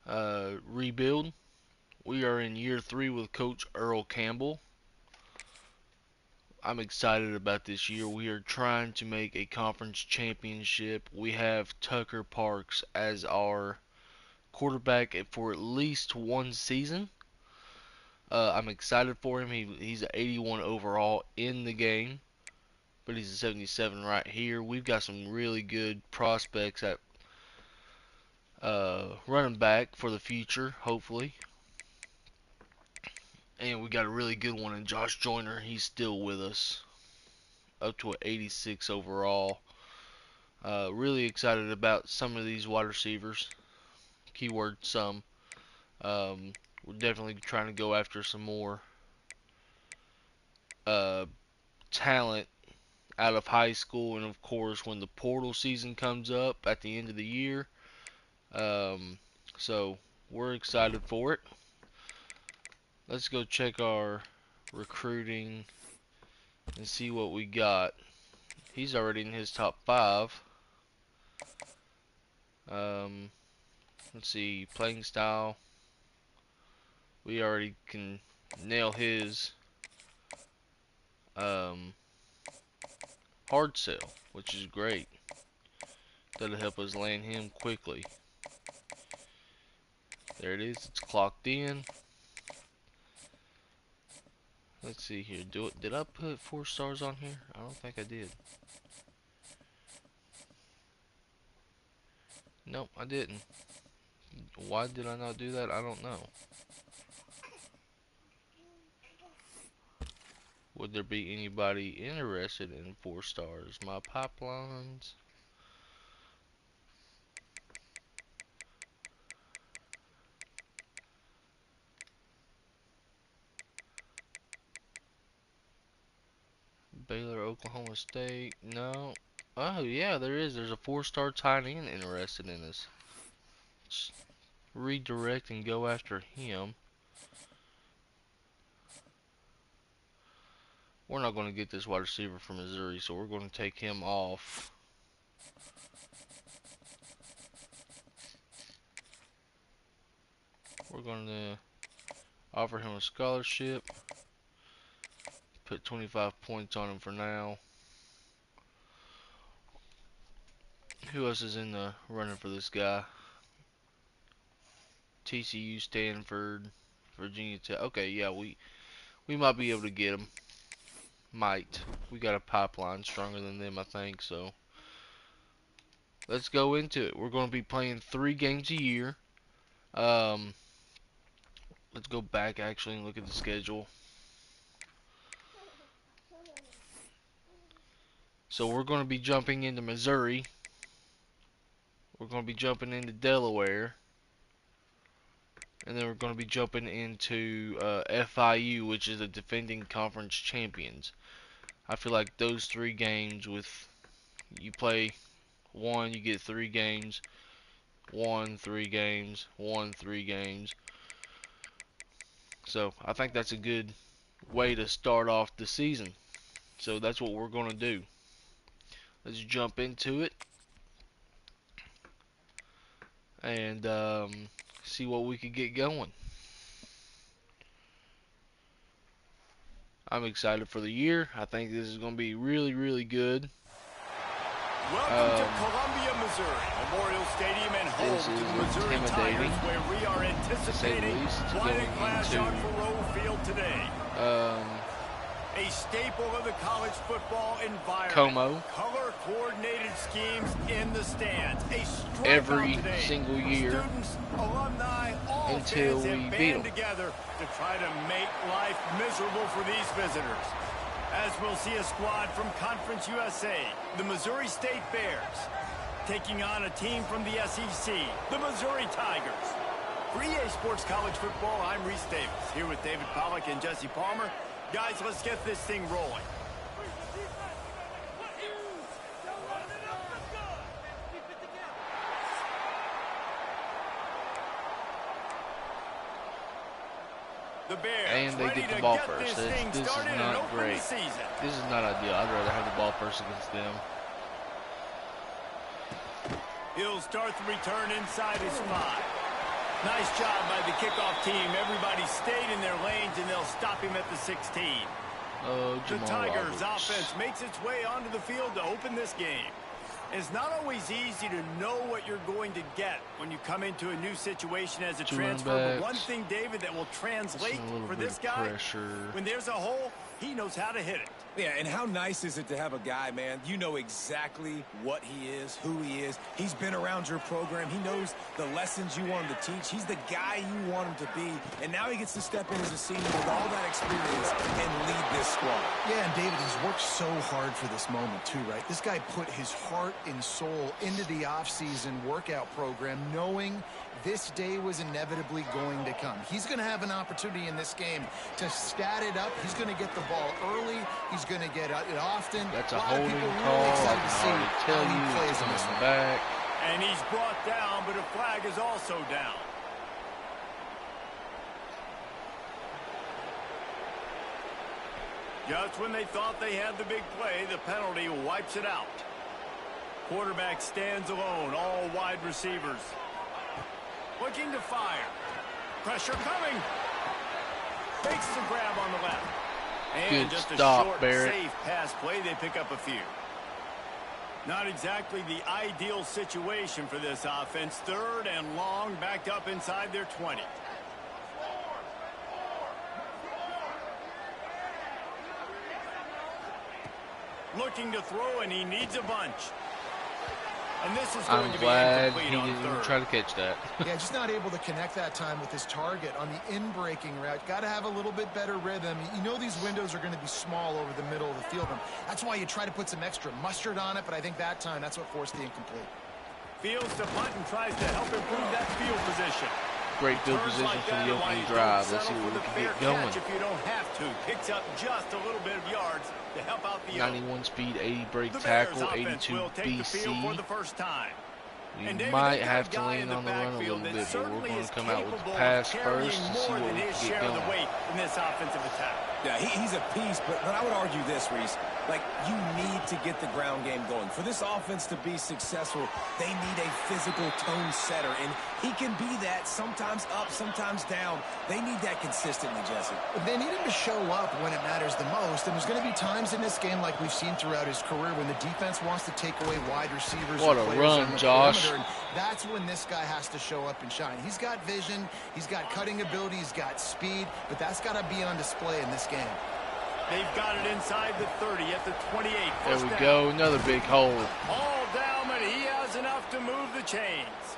rebuild. We are in year 3 with Coach Earl Campbell. I'm excited about this year. We are trying to make a conference championship. We have Tucker Parks as our quarterback for at least one season. I'm excited for him. He's an 81 overall in the game, but he's a 77 right here. We've got some really good prospects at running back for the future, hopefully. And we got a really good one in Josh Joyner. He's still with us, up to an 86 overall. Really excited about some of these wide receivers. Keyword some. We're definitely trying to go after some more uh, talent out of high school, and of course when the portal season comes up at the end of the year. Um, so we're excited for it. Let's go check our recruiting and see what we got. He's already in his top 5. Um, let's see, playing style. We already can nail his um, hard sell, which is great. That'll help us land him quickly. There it is. It's clocked in. Let's see here. Did I put 4 stars on here? I don't think I did. Nope, I didn't. Why did I not do that? I don't know. Would there be anybody interested in 4 stars? My pipelines. Baylor, Oklahoma State. No. Oh, yeah, there is. There's a 4-star tight end interested in us. Let's redirect and go after him. We're not going to get this wide receiver from Missouri, so we're going to take him off. We're going to offer him a scholarship. Put 25 points on him for now. Who else is in the running for this guy? TCU, Stanford, Virginia Tech. Okay, yeah, we might be able to get him. Might. We got a pipeline stronger than them, I think, so. Let's go into it. We're going to be playing 3 games a year. Let's go back actually and look at the schedule. So we're going to be jumping into Missouri. We're going to be jumping into Delaware. And then we're going to be jumping into FIU, which is the defending conference champions. I feel like those 3 games you play 1, you get 3 games. 1, 3 games. 1, 3 games. So I think that's a good way to start off the season. So that's what we're going to do. Let's jump into it. And see what we could get going. I'm excited for the year. I think this is going to be really, really good. Welcome to Columbia, Missouri, Memorial Stadium and home to the Missouri Tigers, where we are anticipating quite a clash on Faurot Field today. A staple of the college football environment. Como. Color-coordinated schemes in the stands. A every today. single year Students, alumni, all until fans we have beat them band together to try to make life miserable for these visitors. As we'll see a squad from Conference USA, the Missouri State Bears, taking on a team from the SEC, the Missouri Tigers. For EA Sports College Football, I'm Reese Davis, here with David Pollack and Jesse Palmer. Guys, let's get this thing rolling. The Bears and they get the ball first. This is not great. This is not ideal. I'd rather have the ball first against them. He'll start the return inside his 5. Nice job by the kickoff team. Everybody stayed in their lanes, and they'll stop him at the 16. Oh, The Jamal Tigers' Roberts. offense makes its way onto the field to open this game. It's not always easy to know what you're going to get when you come into a new situation as a transfer. But one thing, David, that will translate for this guy, when there's a hole, he knows how to hit it. Yeah, and how nice is it to have a guy, man, you know exactly what he is, who he is. He's been around your program. He knows the lessons you want him to teach. He's the guy you want him to be. And now he gets to step in as a senior with all that experience and lead this squad. Yeah, and David, he's worked so hard for this moment too, right? This guy put his heart and soul into the offseason workout program knowing this day was inevitably going to come. He's going to have an opportunity in this game to stat it up. He's going to get the ball early. He's going to get it often. That's a holding call. Excited I to can already see tell how he you plays it's in this coming one. back. And he's brought down, but a flag is also down. Just when they thought they had the big play, the penalty wipes it out. Quarterback stands alone, all wide receivers. Looking to fire. Pressure coming. Fakes the grab on the left. And Good just a stop, short, Barrett. safe pass play. They pick up a few. Not exactly the ideal situation for this offense. 3rd and long, backed up inside their 20. Looking to throw, and he needs a bunch. And this is going I'm to be glad incomplete he on didn't even 3rd. try to catch that. Yeah, just not able to connect that time with his target on the in-breaking route. Got to have a little bit better rhythm. You know these windows are going to be small over the middle of the field. And that's why you try to put some extra mustard on it, but I think that time that's what forced the incomplete. Fields to punt and tries to help improve that field position. Great field Turns position like for that, the and while opening you drive. don't Let's see settle what we for can the get fair going. catch if you don't have to. Picks up just a little bit of yards to help out the 91 speed, 80 break The Bears tackle, offense 82 will take the field for the BC. first time. We And David, might they've got have a to guy lean in the on the run a backfield little that bit, but we're certainly going is to come out with the capable of pass carrying first and see more what than we his can share get of the going. weight in this offensive attack. Yeah, he's a piece, but I would argue this, Reese. Like, you need to get the ground game going. For this offense to be successful, they need a physical tone setter, and he can be that, sometimes up, sometimes down. They need that consistently, Jesse. They need him to show up when it matters the most, and there's going to be times in this game like we've seen throughout his career when the defense wants to take away wide receivers. What or a players run, on the Josh. perimeter, and that's when this guy has to show up and shine. He's got vision, he's got cutting ability, he's got speed, but that's got to be on display in this game. They've got it inside the 30 at the 28. There First we down. go, another big hole. All down, but he has enough to move the chains.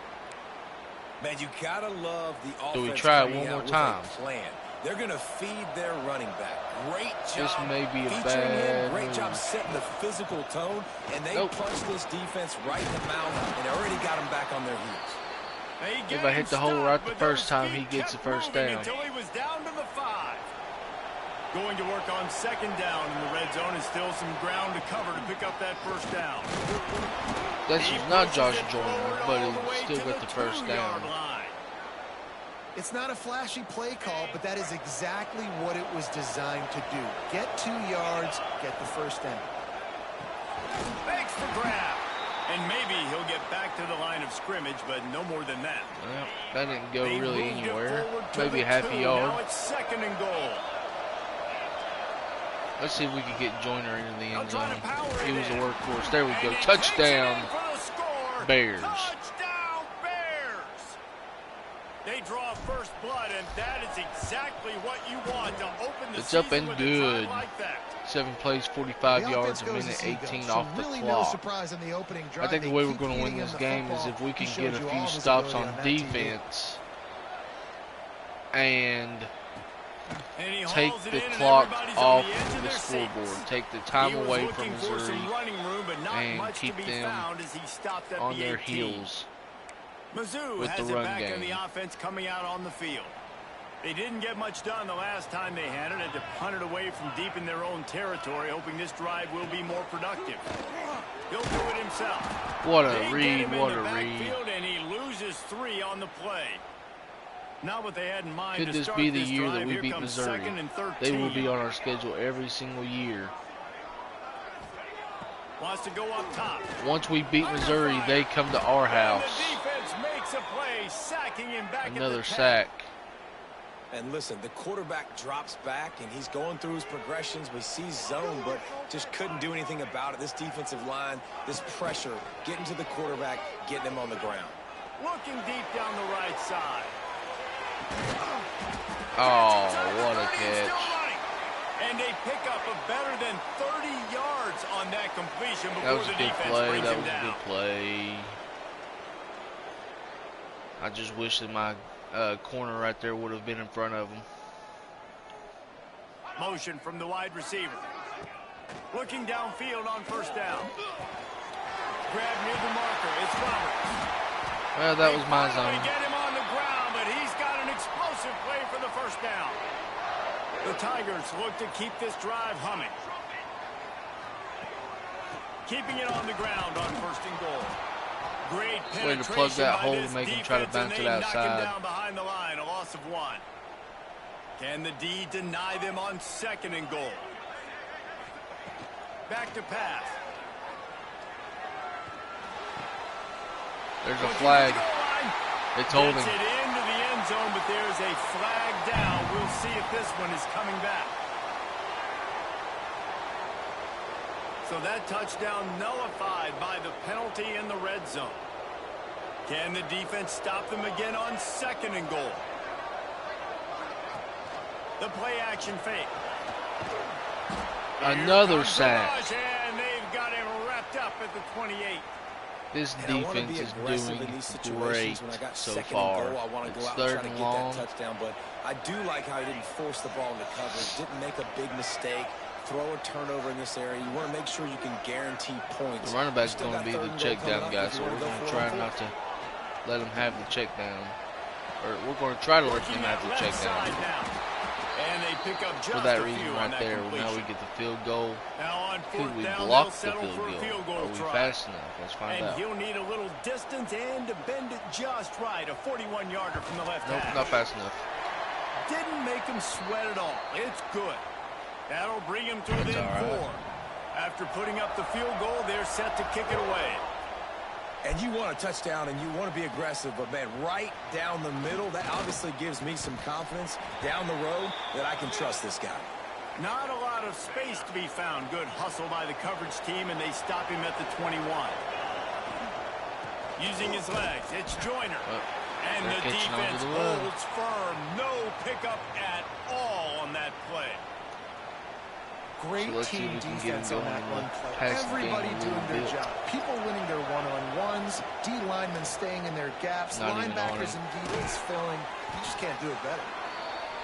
Man, you gotta love the offense. Do we try it coming one out more with time? a plan. They're gonna feed their running back. Great This job may be a featuring bad him. Great job move. setting the physical tone, and they Nope. punched this defense right in the mouth and already got them back on their heels. They If get I him hit the hole stopped, right the but first those time, he feet gets the kept first moving down. until he was down to the 5. Going to work on 2nd down in the red zone, and still some ground to cover to pick up that first down. This He is not pushes Josh it Joyner, forward but all the way he still to got the first 2-yard down. line. It's not a flashy play call, but that is exactly what it was designed to do. Get 2 yards, get the first down. Makes the grab. And maybe he'll get back to the line of scrimmage, but no more than that. Well, that didn't go They really moved it anywhere. forward to Maybe the half a 2. yard. Now it's 2nd and goal. Let's see if we can get Joyner into the end They'll try zone. to power He it was a in. workhorse. There we And go. he Touchdown. takes it in for the score. Bears. Touchdown, Bears. They draw first blood, and that is exactly what you want to open the It's season up and with good. a drive like that. 7 plays, 45 The yards, offense a goes minute as he 18 goes, off so the really no clock. surprise in the opening I drive. think the They way we're keep going to win feeding him this the game is football. if we can He get showed a you few all stops visibility on that TV. defense and And he take hauls it the in, and clock everybody's off on the edge of the their scoreboard. seats. Take the He time was away looking from for Missouri some running room, but not and much to keep be them found as he stopped at on the their 18. heels. Mizzou with has the it run back in game. the offense coming out on the field. They didn't get much done the last time they had it. Had to punt it away from deep in their own territory, hoping this drive will be more productive. He'll do it himself. What a They get read, him in what the a read. backfield, and he loses 3 on the play. Not what they had in mind Could to this start be the this year drive. that we Here beat comes Missouri? 2nd and 13. They will be on our schedule every single year. Wants to go up top. Once we beat Missouri, they come to our And the house. defense makes makes a play, sacking him back Another at the 10. sack. And listen, the quarterback drops back, and he's going through his progressions. We see zone, but just couldn't do anything about it. This defensive line, this pressure, getting to the quarterback, getting him on the ground. Looking deep down the right side. Oh, what a catch. And they pick up a better than 30 yards on that completion That before was the a good defense play. brings That him was a down. good play. I just wish that my corner right there would have been in front of him. Motion from the wide receiver. Looking downfield on first down. Grab near the marker. It's Roberts. Well, that was my They zone. get him on the ground, but he's got an explosive play for the first down. The Tigers look to keep this drive humming. Keeping it on the ground on first and goal. Great Way to plug penetration that by hole this and make him try to defense, and bounce it they knock him outside. down behind the line, a loss of 1. Can the D deny them on second and goal? Back to pass. There's a flag. It's holding. Gets it into the end zone, but there's a flag down. We'll see if this one is coming back. So that touchdown nullified by the penalty in the red zone. Can the defense stop them again on second and goal? The play action fake. Another Here comes sack. Garage, and they've got him wrapped up at the 28. This And I want to defense be is aggressive doing in these great situations when I got so second far. and goal. I want to It's go out and third try to and get long. that touchdown, but I do like how he didn't force the ball into coverage, didn't make a big mistake, throw a turnover in this area. You want to make sure you can guarantee points. The running back's Still going to got be third the and check goal coming down up guy, if you so wanna we're go going to for it try on fourth. not to let him have the check down. Or we're going to try to let Working him have that the check left down. side now. And they pick up just For that a reason few on right that there, now we completion. get the field goal. Now on Could fourth we down, block they'll the settle for a field field goal? goal Are we try. fast enough? Let's find And out. he'll need a little distance and to bend it just right. A 41-yarder from the left Nope, hash. not fast enough. Didn't make him sweat at all. It's good. That'll bring him to That's within all right. 4. After putting up the field goal, they're set to kick it away. And you want a touchdown and you want to be aggressive, but man, right down the middle, that obviously gives me some confidence down the road that I can trust this guy. Not a lot of space to be found. Good hustle by the coverage team, and they stop him at the 21. Using his legs, it's Joyner. And they're the catching on to defense the run. holds firm. No pickup at all on that play. Great So let's see if team we can get defense him on that going in run the play. passing game Everybody a doing little their bit. job. People winning their one-on-ones, D linemen staying in their gaps, Not even on linebackers him. and DBs filling. You just can't do it better.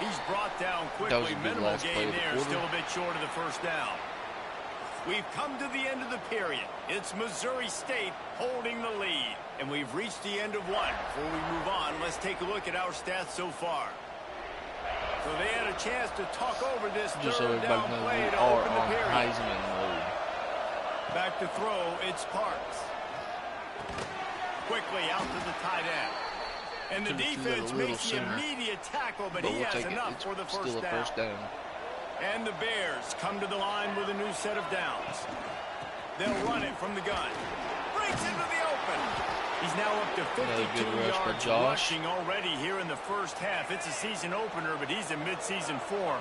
He's brought down That was quickly. a good Minimal last play gain of the there. quarter. Still a bit short of the first down. We've come to the end of the period. It's Missouri State holding the lead. And we've reached the end of one. Before we move on, let's take a look at our stats so far. So they had a chance to talk over this Just so third everybody down knows, play we to are open the on period. Heisman mode. Back to throw, it's Parks. Quickly out to the tight end. And the Could've threw that a defense little makes the sooner. immediate tackle, but But he we'll has take it. enough It's for the still first a down. first down. And the Bears come to the line with a new set of downs. They'll run it from the gun. Breaks into the open. He's now up to Another 52 good rush by yards Josh. rushing already here in the first half. It's a season opener, but he's in midseason form.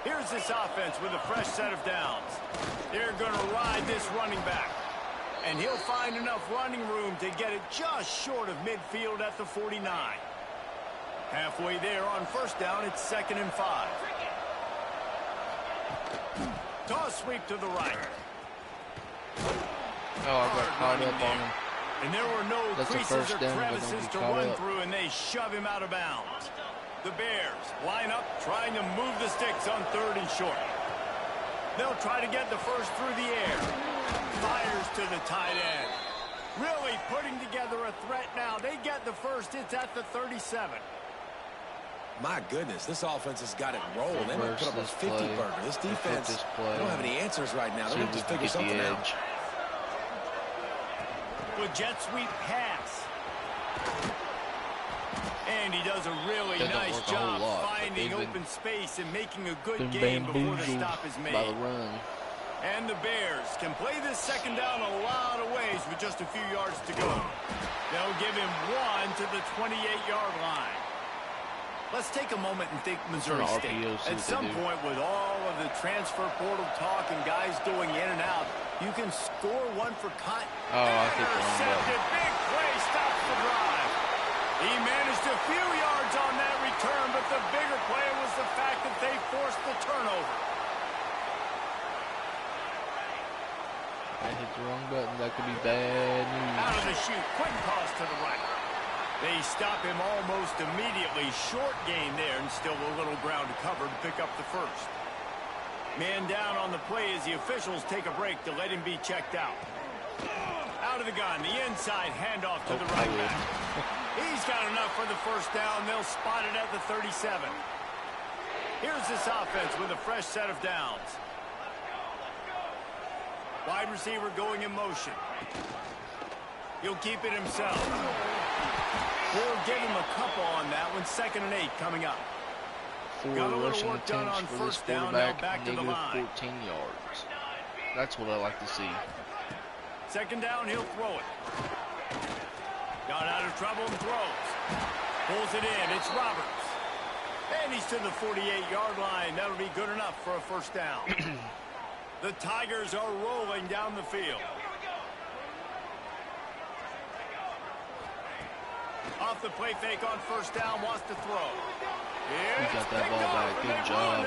Here's this offense with a fresh set of downs. They're going to ride this running back. And he'll find enough running room to get it just short of midfield at the 49. Halfway there on first down, it's 2nd and 5. Toss sweep to the right. Oh, I got caught up on him. And there were no That's a creases first or down, but crevices don't be to caught run up. through, and they shove him out of bounds. The Bears line up, trying to move the sticks on 3rd and short. They'll try to get the first through the air. Fires to the tight end. Really putting together a threat now. They get the first. It's at the 37. My goodness, this offense has got it rolling. They might put up a Reverse 50 this play. burger. This defense, this they play. don't have any answers right now. See They're if going to we just can figure get the something out. edge. With jet sweep pass. And he does a really That don't nice work a whole job lot, but finding they've been- open space and making a good Been game before the bamboozled stop is made. by the run. And the Bears can play this second down a lot of ways with just a few yards to go. They'll give him 1 to the 28-yard line. Let's take a moment and think Missouri State. At some point, with all of the transfer portal talk and guys going in and out, you can score one for cut. Oh, I think intercepted. Big play stops the drive. He managed a few yards on that return, but the bigger play was the fact that they forced the turnover. I hit the wrong button. That could be bad news. Out of the chute. Quick toss to the right. They stop him almost immediately. Short gain there, and still a little ground to cover to pick up the first. Man down on the play as the officials take a break to let him be checked out. Out of the gun, the inside handoff to the right back. He's got enough for the first down. They'll spot it at the 37. Here's this offense with a fresh set of downs. Wide receiver going in motion. He'll keep it himself. We'll give him a couple on that one. 2nd and 8 coming up. 4 Got a little rushing work done attempts on for this first down. Now quarterback, back to the line. -14 yards. That's what I like to see. 2nd down, he'll throw it. Got out of trouble and throws. Pulls it in. It's Roberts. And he's to the 48-yard line. That'll be good enough for a first down. The Tigers are rolling down the field. Off the play fake on first down, wants to throw. He got that ball back. Good job.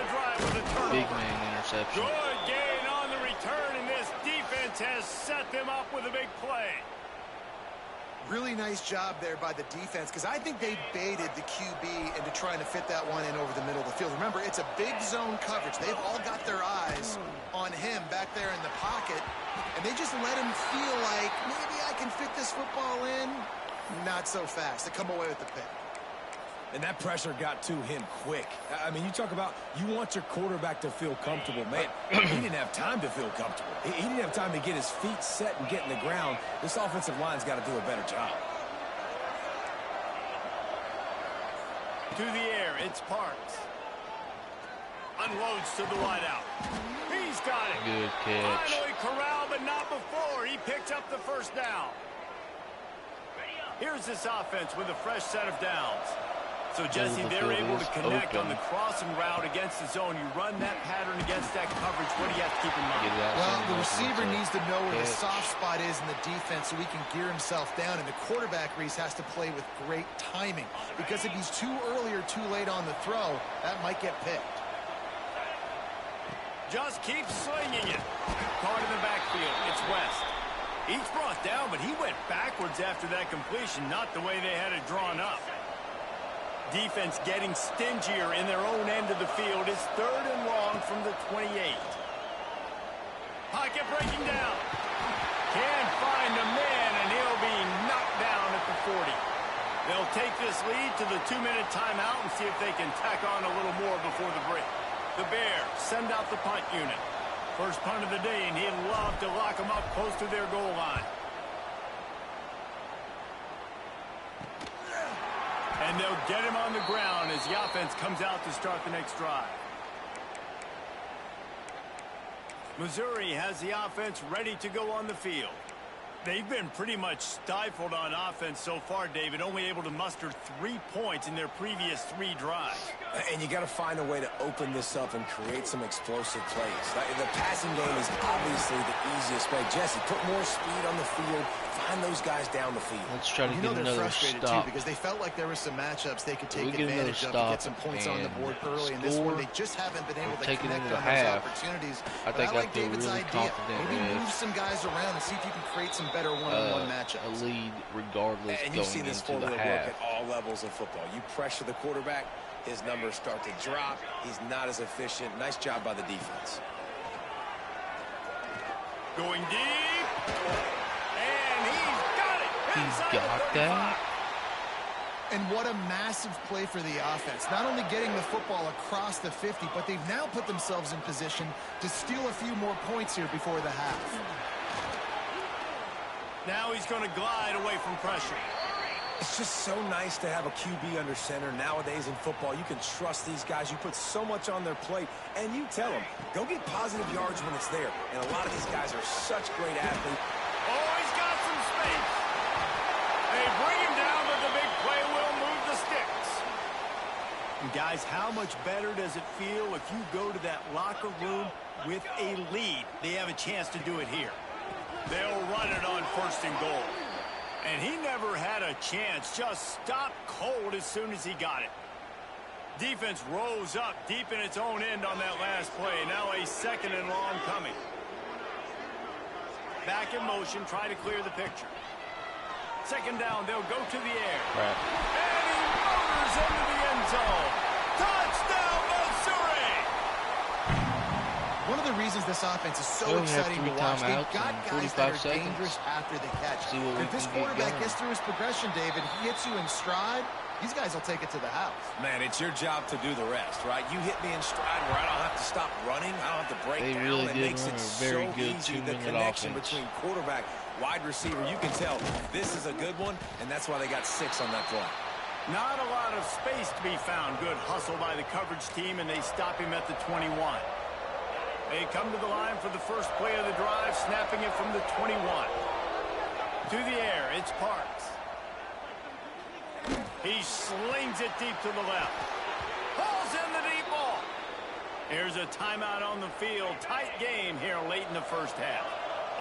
Big man interception. Good gain on the return, and this defense has set them up with a big play. Really nice job there by the defense, because I think they baited the QB into trying to fit that one in over the middle of the field. Remember, it's a big zone coverage. They've all got their eyes on him back there in the pocket, and they just let him feel like, maybe I can fit this football in. Not so fast. They come away with the pick. And that pressure got to him quick. I mean, you talk about you want your quarterback to feel comfortable. Man, he didn't have time to feel comfortable. He didn't have time to get his feet set and get in the ground. This offensive line's got to do a better job. To the air, it's Parks. Unloads to the wideout. He's got it. Good catch. Finally corralled, but not before. He picked up the first down. Here's this offense with a fresh set of downs. So, Jesse, they're able to connect on the crossing route against the zone. You run that pattern against that coverage. What do you have to keep in mind? Well, the receiver needs to know where the soft spot is in the defense so he can gear himself down. And the quarterback, Reese, has to play with great timing. Because if he's too early or too late on the throw, that might get picked. Just keep slinging it. Caught in the backfield. It's West. He's brought down, but he went backwards after that completion, not the way they had it drawn up. Defense getting stingier in their own end of the field. It's 3rd and long from the 28. Pocket breaking down. Can't find a man, and he'll be knocked down at the 40. They'll take this lead to the 2-minute timeout and see if they can tack on a little more before the break. The Bears send out the punt unit. First punt of the day, and he'd love to lock them up close to their goal line. And they'll get him on the ground as the offense comes out to start the next drive. Missouri has the offense ready to go on the field. They've been pretty much stifled on offense so far, David, only able to muster 3 points in their previous 3 drives. And you got to find a way to open this up and create some explosive plays. The passing game is obviously the easiest way. Jesse, put more speed on the field. Find those guys down the field. Let's try to get another frustrated stop. Too, because they felt like there were some matchups they could take We'll advantage of to get some points on the board early. And this one, they just haven't been able to take it connect into on the those half. opportunities. I think like feel David's really idea. confident Maybe with move some guys around and see if you can create some better one-on-one matchups. A lead regardless and you've seen this going into formula the work half. at all levels of football. You pressure the quarterback, his numbers start to drop. He's not as efficient. Nice job by the defense. Going deep. And he's got it. He's got that. And what a massive play for the offense. Not only getting the football across the 50, but they've now put themselves in position to steal a few more points here before the half. Now he's going to glide away from pressure. It's just so nice to have a QB under center. Nowadays in football, you can trust these guys. You put so much on their plate, and you tell them, go get positive yards when it's there. And a lot of these guys are such great athletes. Oh, he's got some space. A They bring him down, but the big play will move the sticks. And guys, how much better does it feel if you go to that locker room with a lead? They have a chance to do it here. They'll run it on 1st and goal. And he never had a chance. Just stopped cold as soon as he got it. Defense rose up deep in its own end on that last play. Now a 2nd and long coming. Back in motion, try to clear the picture. 2nd down, they'll go to the air. Right. And he motors into the end zone. Touchdown, Missouri! One of the reasons this offense is so We only have exciting 3 to watch, they've timeouts got and guys that 45 are seconds. dangerous after the catch. See what we If this can get quarterback going. gets through his progression, David, he hits you in stride, these guys will take it to the house. Man, it's your job to do the rest, right? You hit me in stride where I don't have to stop running. I don't have to break They down. really It did makes run it a very so good easy. The 2-minute connection offense. between quarterback, wide receiver, you can tell this is a good one, and that's why they got 6 on that play. Not a lot of space to be found. Good hustle by the coverage team, and they stop him at the 21. They come to the line for the first play of the drive, snapping it from the 21. To the air, it's Parks. He slings it deep to the left. Pulls in the deep ball. Here's a timeout on the field. Tight game here late in the first half.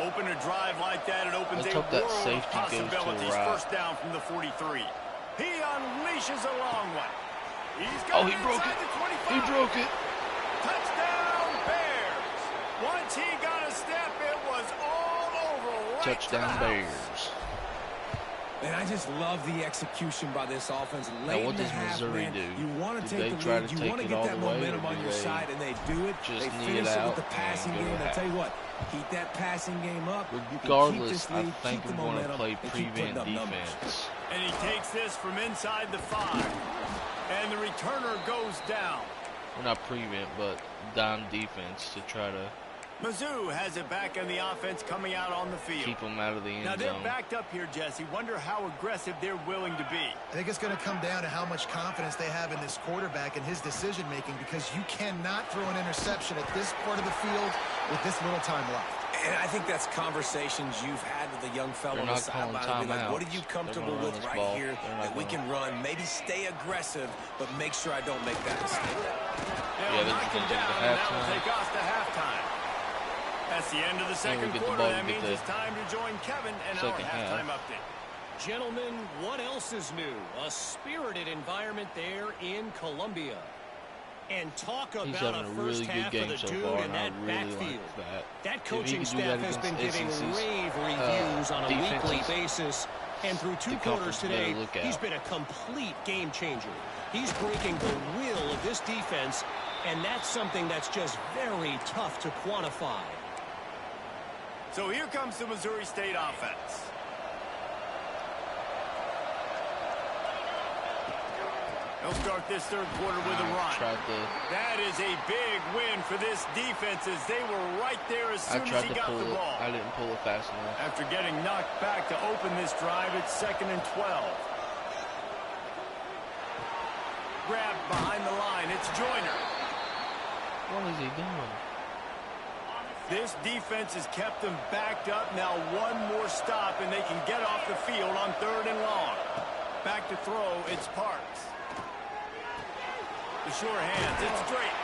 Open a drive like that, it opens Let's a hope that world of safety goes to the possibilities. right. First down from the 43. He unleashes a long one. He's Oh, got he broke inside it. the 25. He broke it. Touchdown, Bears. Once he got a step, it was all over. Right Touchdown, to the house. Bears. And I just love the execution by this offense. Now, Late what in the does half, Missouri man, do? you want Do to they take the try lead. to You take want to it get all that the way, momentum or on do your they side, and they do it. just They knee finish it it out with the passing and go game. to I half? tell you what, keep that passing game up. You can keep Regardless, this I lead, think keep the I'm going to momentum, play and keep putting prevent up numbers. defense. And he takes this from inside the 5. And the returner goes down. Well, not prevent, but down defense to try to Mizzou has it back in the offense coming out on the field. keep them out of the Now end they're zone. backed up here, Jesse. Wonder how aggressive they're willing to be. I think it's going to come down to how much confidence they have in this quarterback and his decision-making, because you cannot throw an interception at this part of the field with this little time left. And I think that's conversations you've had with the young fellow They're on the not calling sideline. Be like, what are you timeouts. comfortable They're gonna with run this right ball. here They're not that we gonna- can run? Maybe stay aggressive, but make sure I don't make that mistake. They'll they're knock just him gonna take down, the and that'll halftime. take us to halftime. That's the end of the Then we second get the quarter. ball, That we get means the it's time to join Kevin and our second half. halftime update. Gentlemen, what else is new? A spirited environment there in Columbia. And talk He's about having a a first really good half of game the so dude far, in and I that really backfield. like that. That If he coaching could do staff that has been against giving SEC's, rave reviews on a defenses, weekly basis. And through 2 the quarters conference better today, look he's out. been a complete game changer. He's breaking the will of this defense, and that's something that's just very tough to quantify. So here comes the Missouri State offense. They'll start this third quarter with a run. That is a big win for this defense, as they were right there as I soon as tried he to got pull the it. ball. I didn't pull it fast enough. After getting knocked back to open this drive, it's 2nd and 12. Grabbed behind the line, it's Joyner. What is he doing? This defense has kept them backed up. Now one more stop, and they can get off the field on 3rd and long. Back to throw, it's Parks. The sure hands, it's Drake.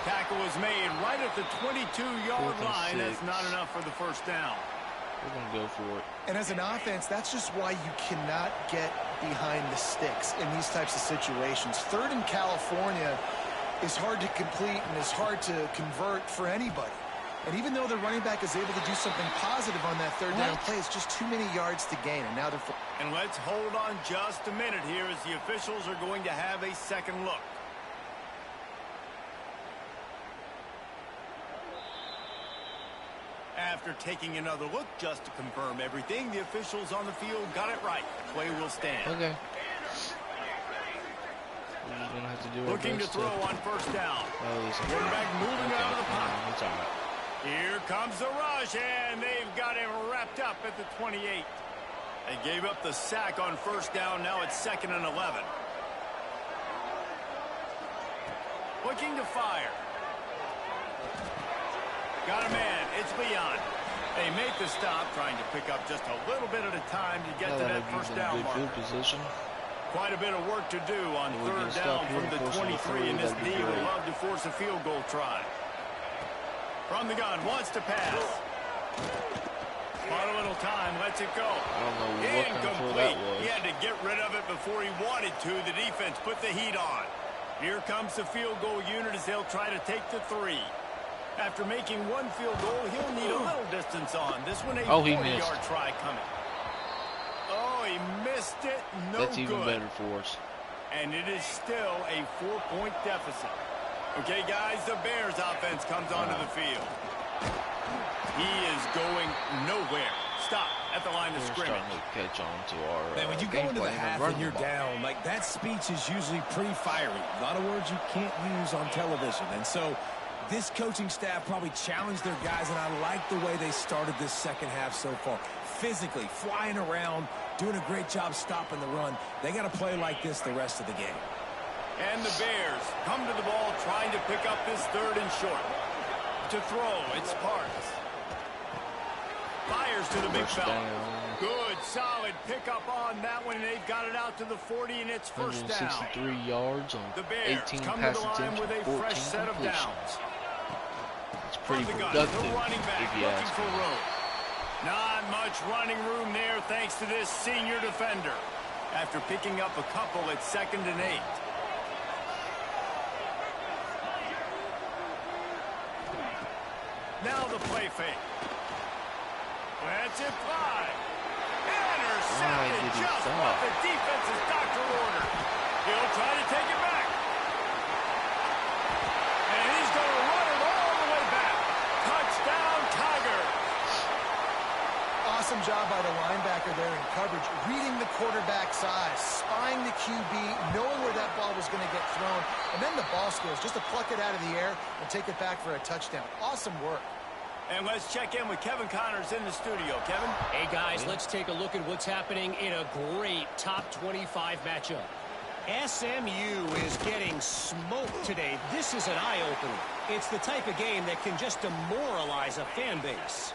Tackle was made right at the 22-yard 4th and line. That's 6. not enough for the first down. We're going to go for it. And as an offense, that's just why you cannot get behind the sticks in these types of situations. 3rd in California is hard to complete and is hard to convert for anybody. And even though the running back is able to do something positive on that 3rd down play, it's just too many yards to gain. And now they're... And let's hold on just a minute here, as the officials are going to have a second look. After taking another look just to confirm everything, the officials on the field got it right. Play will stand. Okay. We're just going to have to do our Looking to best throw on 1st down. Oh, this is Quarterback moving out of the pocket. It's all right. Here comes the rush, and they've got him wrapped up at the 28. They gave up the sack on 1st down. Now it's 2nd and 11. Looking to fire. Got a man. It's Leon. They make the stop, trying to pick up just a little bit at a time to get to that first down mark. Good position. Quite a bit of work to do on third down from the 23, and this D would love to force a field goal try. From the gun, wants to pass. Bought a little time, lets it go. I don't know what kind of throw that was. He had to get rid of it before he wanted to. The defense put the heat on. Here comes the field goal unit as they'll try to take the 3. After making one field goal, he'll need a little distance on. This one a 40-yard try coming. Oh, he missed it. No good. That's even better for us. And it is still a 4-point deficit. Okay, guys, the Bears offense comes onto the field. He is going nowhere. Stop at the line of scrimmage. Starting to catch on to our man, when you go into the half and you're down, like that speech is usually pretty fiery. A lot of words you can't use on television. And so this coaching staff probably challenged their guys, and I like the way they started this second half so far. Physically, flying around, doing a great job stopping the run. They got to play like this the rest of the game. And the Bears come to the ball trying to pick up this 3rd and short. To throw, it's Parks. Fires to the big fella. Good, solid pickup on that one, and they've got it out to the 40, and it's first down. 163 yards on the Bears 18 come pass to the line attempts, with a 14 fresh set of completions. downs. It's pretty The productive, running back if you looking ask for me. room. Not much running room there thanks to this senior defender. After picking up a couple at 2nd and 8. Now the play fake. That's it, fly. Intercepted just what the defense's doctor ordered. He'll try to take it back. And he's going to run it all the way back. Touchdown, Tiger. Awesome job by the linebacker there in coverage, reading the quarterback size, spying the QB, knowing where that ball was going to get thrown, and then the ball skills, just to pluck it out of the air and take it back for a touchdown. Awesome work. And let's check in with Kevin Connors in the studio. Kevin? Hey, guys, let's take a look at what's happening in a great top 25 matchup. SMU is getting smoked today. This is an eye-opener. It's the type of game that can just demoralize a fan base.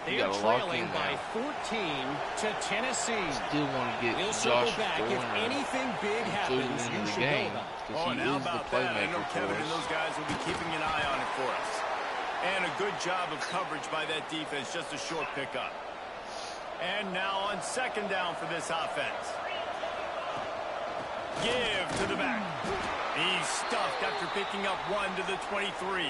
They are trailing by 14 to Tennessee. Still want to get We'll Josh circle back. If anything big happens, you should know about it. Oh, and how about that? I know Kevin and those guys will be keeping an eye on it for us. And a good job of coverage by that defense. Just a short pickup. And now on 2nd down for this offense. Give to the back. He's stuffed after picking up 1 to the 23.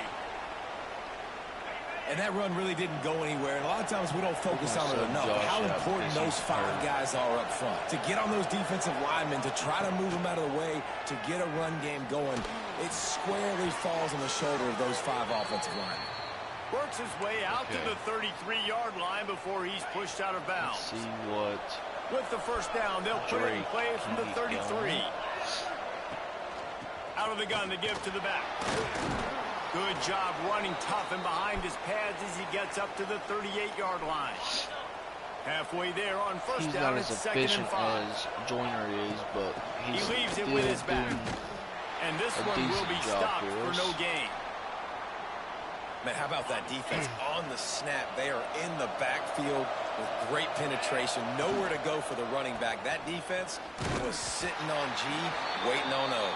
And that run really didn't go anywhere. And a lot of times we don't focus on it enough. How important those 5 guys are up front. To get on those defensive linemen, to try to move them out of the way, to get a run game going, it squarely falls on the shoulder of those 5 offensive linemen. Works his way out to the 33-yard line before he's pushed out of bounds. Let's see what... With the first down, they'll put it in play from the 33. Out of the gun to give to the back. Good job running tough and behind his pads as he gets up to the 38-yard line. Halfway there on first down, it's 2nd and 5. As Joyner is, but he leaves it with his back. And this one will be stopped for no gain. Man, how about that defense on the snap? They are in the backfield with great penetration. Nowhere to go for the running back. That defense was sitting on G, waiting on O.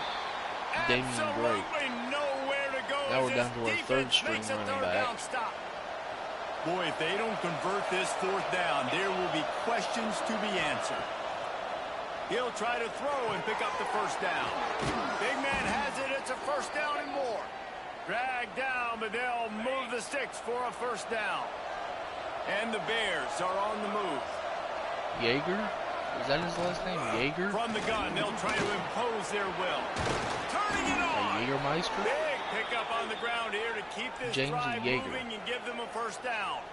Damian Drake. Nowhere to go. Now we're down to our 3rd string running back. Boy, if they don't convert this 4th down, there will be questions to be answered. He'll try to throw and pick up the first down. Big man has it. It's a first down and more. Dragged down, but they'll move the sticks for a first down. And the Bears are on the move. Jaeger? Is that his last name? Jaeger? From the gun, they'll try to impose their will. Turning it on. Jägermeister? Big pickup on the ground here to keep this drive moving and give them a first down.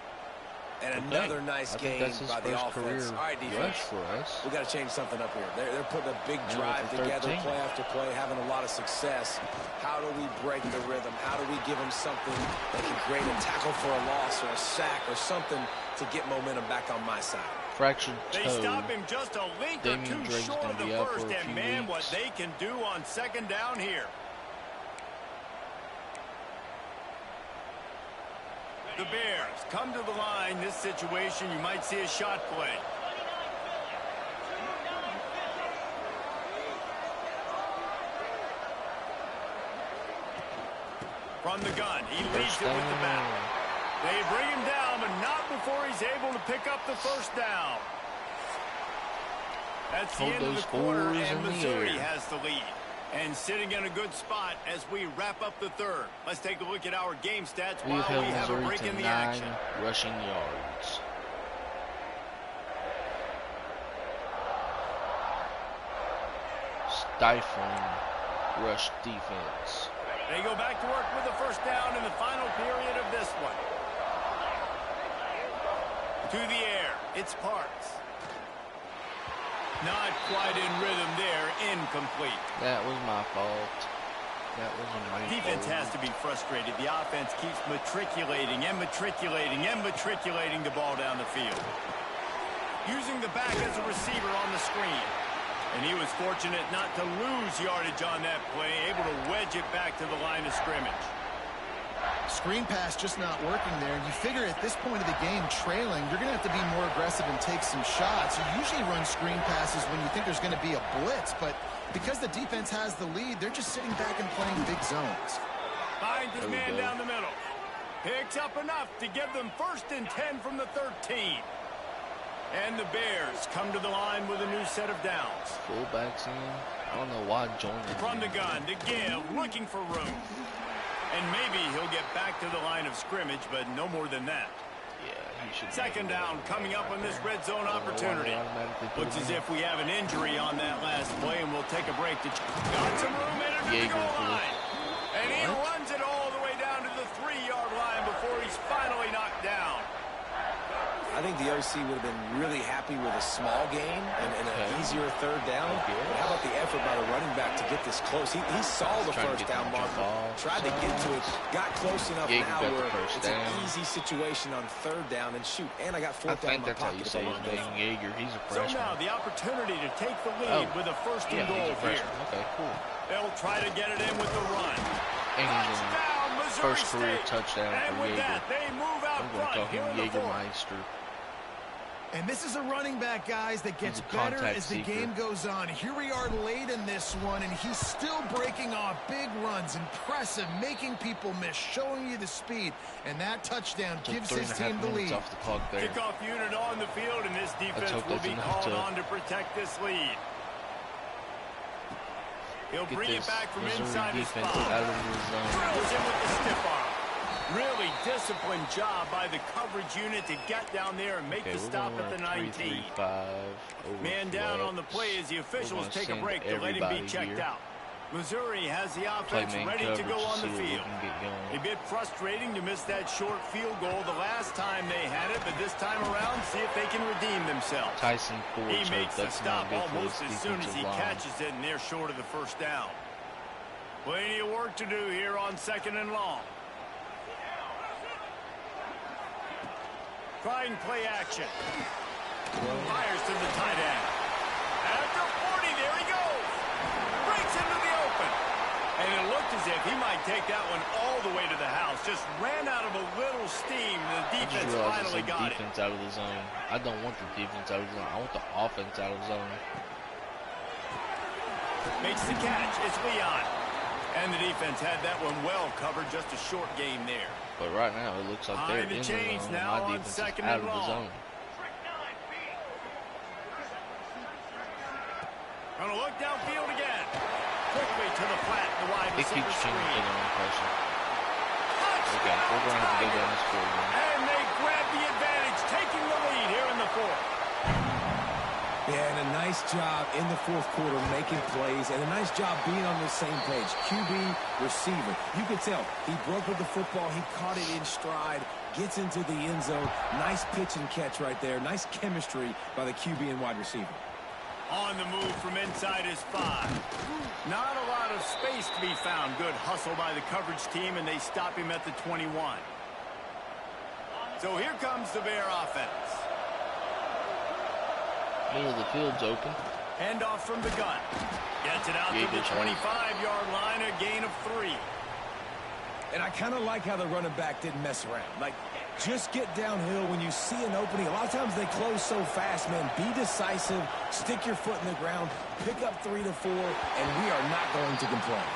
And another nice game by the offense. All right, defense. For us. We got to change something up here. They're putting a big drive together, play after play, having a lot of success. How do we break the rhythm? How do we give them something that can create a tackle for a loss or a sack or something to get momentum back on my side? Fractured toe. They stop him just a link or two short of the first, and man, what they can do on 2nd down here. The Bears come to the line. This situation, you might see a shot play. From the gun, he leads it with the back. They bring him down, but not before he's able to pick up the first down. That's the end of the quarter, and Missouri has the lead. And sitting in a good spot as we wrap up the third. Let's take a look at our game stats while we have a break in the action. Rushing yards. Stifling rush defense. They go back to work with the first down in the final period of this one. To the air, it's Parks. Not quite in rhythm there, incomplete. That was my fault. That wasn't my fault. Defense has to be frustrated. The offense keeps matriculating and matriculating and matriculating the ball down the field. Using the back as a receiver on the screen. And he was fortunate not to lose yardage on that play, able to wedge it back to the line of scrimmage. Screen pass just not working there. And you figure at this point of the game, trailing, you're going to have to be more aggressive and take some shots. You usually run screen passes when you think there's going to be a blitz, but because the defense has the lead, they're just sitting back and playing big zones. Finds his man down the middle. Picks up enough to give them 1st and 10 from the 13. And the Bears come to the line with a new set of downs. Fullbacks in. I don't know why joining. From the gun to give, looking for room. And maybe he'll get back to the line of scrimmage, but no more than that. Yeah, he should. Second down coming up on this red zone opportunity. Looks as if we have an injury on that last play, and we'll take a break. Got some room in the goal line. And he runs it all the way down to the 3-yard line before he's finally knocked down. I think the OC would have been really happy with a small gain and an easier third down. But how about the effort by the running back to get this close? He saw the first down marker, tried to get to it, got close enough now where it's an easy situation on third down. And shoot, and I got fourth down in my pocket. That's how you say his name, Jaeger. He's a freshman. So now the opportunity to take the lead with a 1st and goal here. Okay, cool. They'll try to get it in with the run. And he's in first career touchdown for Jaeger. They move out I'm going to call him Jaegermeister. And this is a running back, guys, that gets better as the game goes on. Here we are late in this one, and he's still breaking off big runs. Impressive, making people miss, showing you the speed. And that touchdown gives his team the lead. Off the clock there. Kickoff unit on the field, and this defense will be called on to protect this lead. He'll bring it back from inside his spot. Drills in with the stiff arm. Really disciplined job by the coverage unit to get down there and make the stop at the 19. Man down on the play as the officials take a break to let him be checked out. Missouri has the offense ready to go on the field. A bit frustrating to miss that short field goal the last time they had it, but this time around, see if they can redeem themselves. Tyson Ford, he makes the stop almost as soon as he catches it, and they're short of the first down. Plenty of work to do here on 2nd and long. Trying play action. Fires to the tight end. After 40, there he goes. Breaks into the open. And it looked as if he might take that one all the way to the house. Just ran out of a little steam. The defense finally got it. Defense out of the zone. I don't want the defense out of the zone. I want the offense out of the zone. Makes the catch. It's Leon. And the defense had that one well covered. Just a short game there. But right now, it looks like they're in the zone. Now My defense is out of the zone. Gonna look downfield again. Quickly to the flat, the wide receiver screen. Okay, we're going to have to go down this field. And they grab the advantage, taking the lead here in the 4th. Yeah, and a nice job in the 4th quarter making plays, and a nice job being on the same page. QB, receiver. You could tell he broke with the football. He caught it in stride, gets into the end zone. Nice pitch and catch right there. Nice chemistry by the QB and wide receiver. On the move from inside his 5. Not a lot of space to be found. Good hustle by the coverage team, and they stop him at the 21. So here comes the Bear offense. Middle of the field's open. Handoff from the gun. Gets it out to the 25-yard line, a gain of 3. And I kind of like how the running back didn't mess around. Like, just get downhill when you see an opening. A lot of times they close so fast, man. Be decisive, stick your foot in the ground, pick up 3 to 4, and we are not going to complain.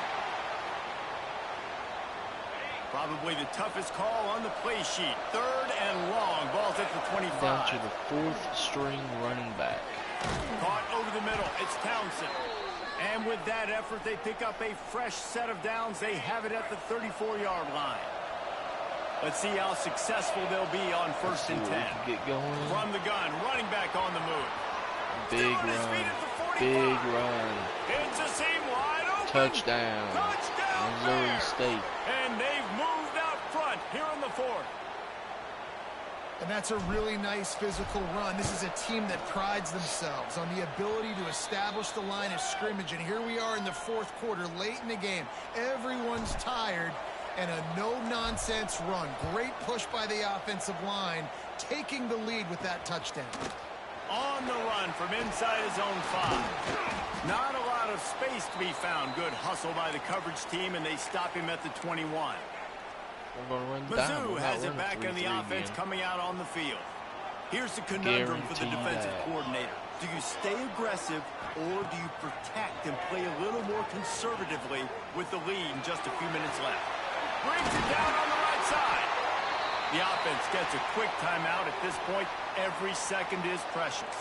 Probably the toughest call on the play sheet. 3rd and long. Ball's at the 25. Down to the 4th string running back. Caught over the middle. It's Townsend. And with that effort, they pick up a fresh set of downs. They have it at the 34-yard line. Let's see how successful they'll be on 1st and 10. Get going. From the gun, running back on the move. Big run. Big run. It's a seam wide open. Touchdown. Touchdown, Missouri Bears. State. And they've moved out front here in the 4th. And that's a really nice physical run. This is a team that prides themselves on the ability to establish the line of scrimmage. And here we are in the 4th quarter, late in the game. Everyone's tired, and a no-nonsense run. Great push by the offensive line, taking the lead with that touchdown. On the run from inside his own 5. Not a lot of space to be found. Good hustle by the coverage team, and they stop him at the 21. We're going to run down. Mizzou has it back in the offense coming out on the field. Here's the conundrum for the defensive coordinator. Do you stay aggressive or do you protect and play a little more conservatively with the lead and just a few minutes left? Brings it down on the right side. The offense gets a quick timeout at this point. Every second is precious.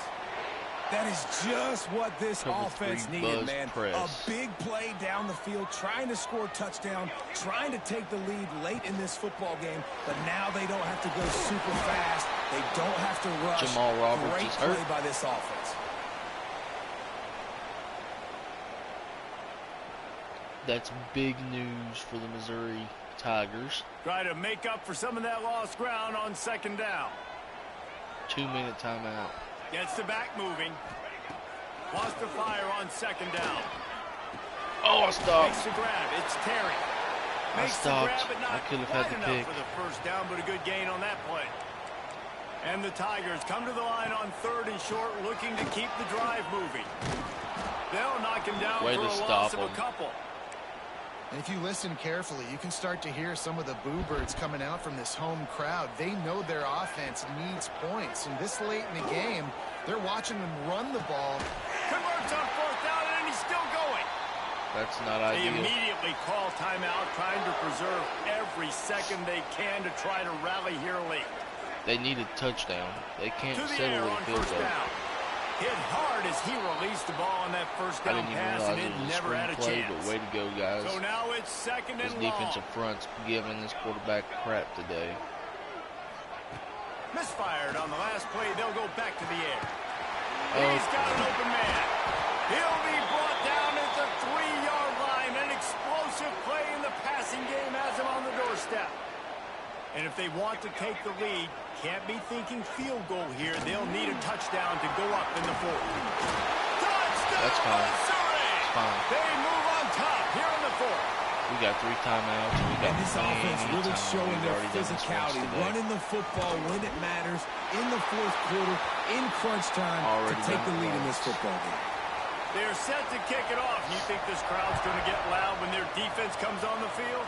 That is just what this Cover offense 3 needed, buzz man. press. A big play down the field, trying to score a touchdown, trying to take the lead late in this football game, but now they don't have to go super fast. They don't have to rush. Jamal Roberts Great is play hurt. by this offense. That's big news for the Missouri Tigers. Try to make up for some of that lost ground on 2nd down. 2-minute timeout. Gets the back moving. Wants to fire on 2nd down. Oh, I stopped. Makes the grab. It's Terry. Makes the stopped. grab, but not I could have had quite the enough pick. for the 1st down, but a good gain on that play. And the Tigers come to the line on 3rd and short, looking to keep the drive moving. They'll knock him down Way for to a stop loss of a him. couple. And if you listen carefully, you can start to hear some of the boo birds coming out from this home crowd. They know their offense needs points. And this late in the game, they're watching them run the ball. Converts on 4th down, and he's still going. That's not They ideal. immediately call timeout, trying to preserve every second they can to try to rally here late. They need a touchdown. They can't To the settle air with on a field 1st goal. down. Hit hard as he released the ball on that 1st I down didn't even pass, realize and it it was a never had a screenplay, chance. but way to go, guys. So now it's 2nd This and long. defensive front's giving this quarterback crap today. Misfired on the last play. They'll go back to the air. Oh. He's got an open man. He'll be brought down at the 3-yard line. An explosive play in the passing game has him on the doorstep. And if they want to take the lead, can't be thinking field goal here. They'll need a touchdown to go up in the 4th. Touchdown, That's fine. Missouri! It's fine. They move on top here in the 4th. We got 3 timeouts. And we got And this offense really time. showing We've their already done this once physicality, today. running the football when it matters, in the 4th quarter, in crunch time, Already to take done the it lead in once. this football game. They're set to kick it off. You think this crowd's going to get loud when their defense comes on the field?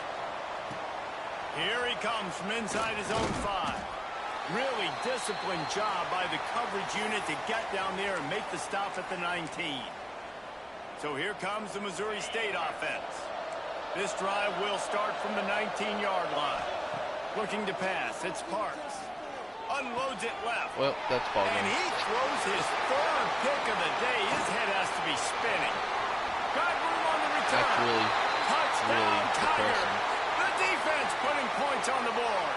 Here he comes from inside his own 5. Really disciplined job by the coverage unit to get down there and make the stop at the 19. So here comes the Missouri State offense. This drive will start from the 19-yard line. Looking to pass. It's Parks. Unloads it left. Well, that's ball And game. he throws his 3rd pick of the day. His head has to be spinning. Got room on the return. That's really Touchdown, Tiger. depressing. The defense putting points on the board.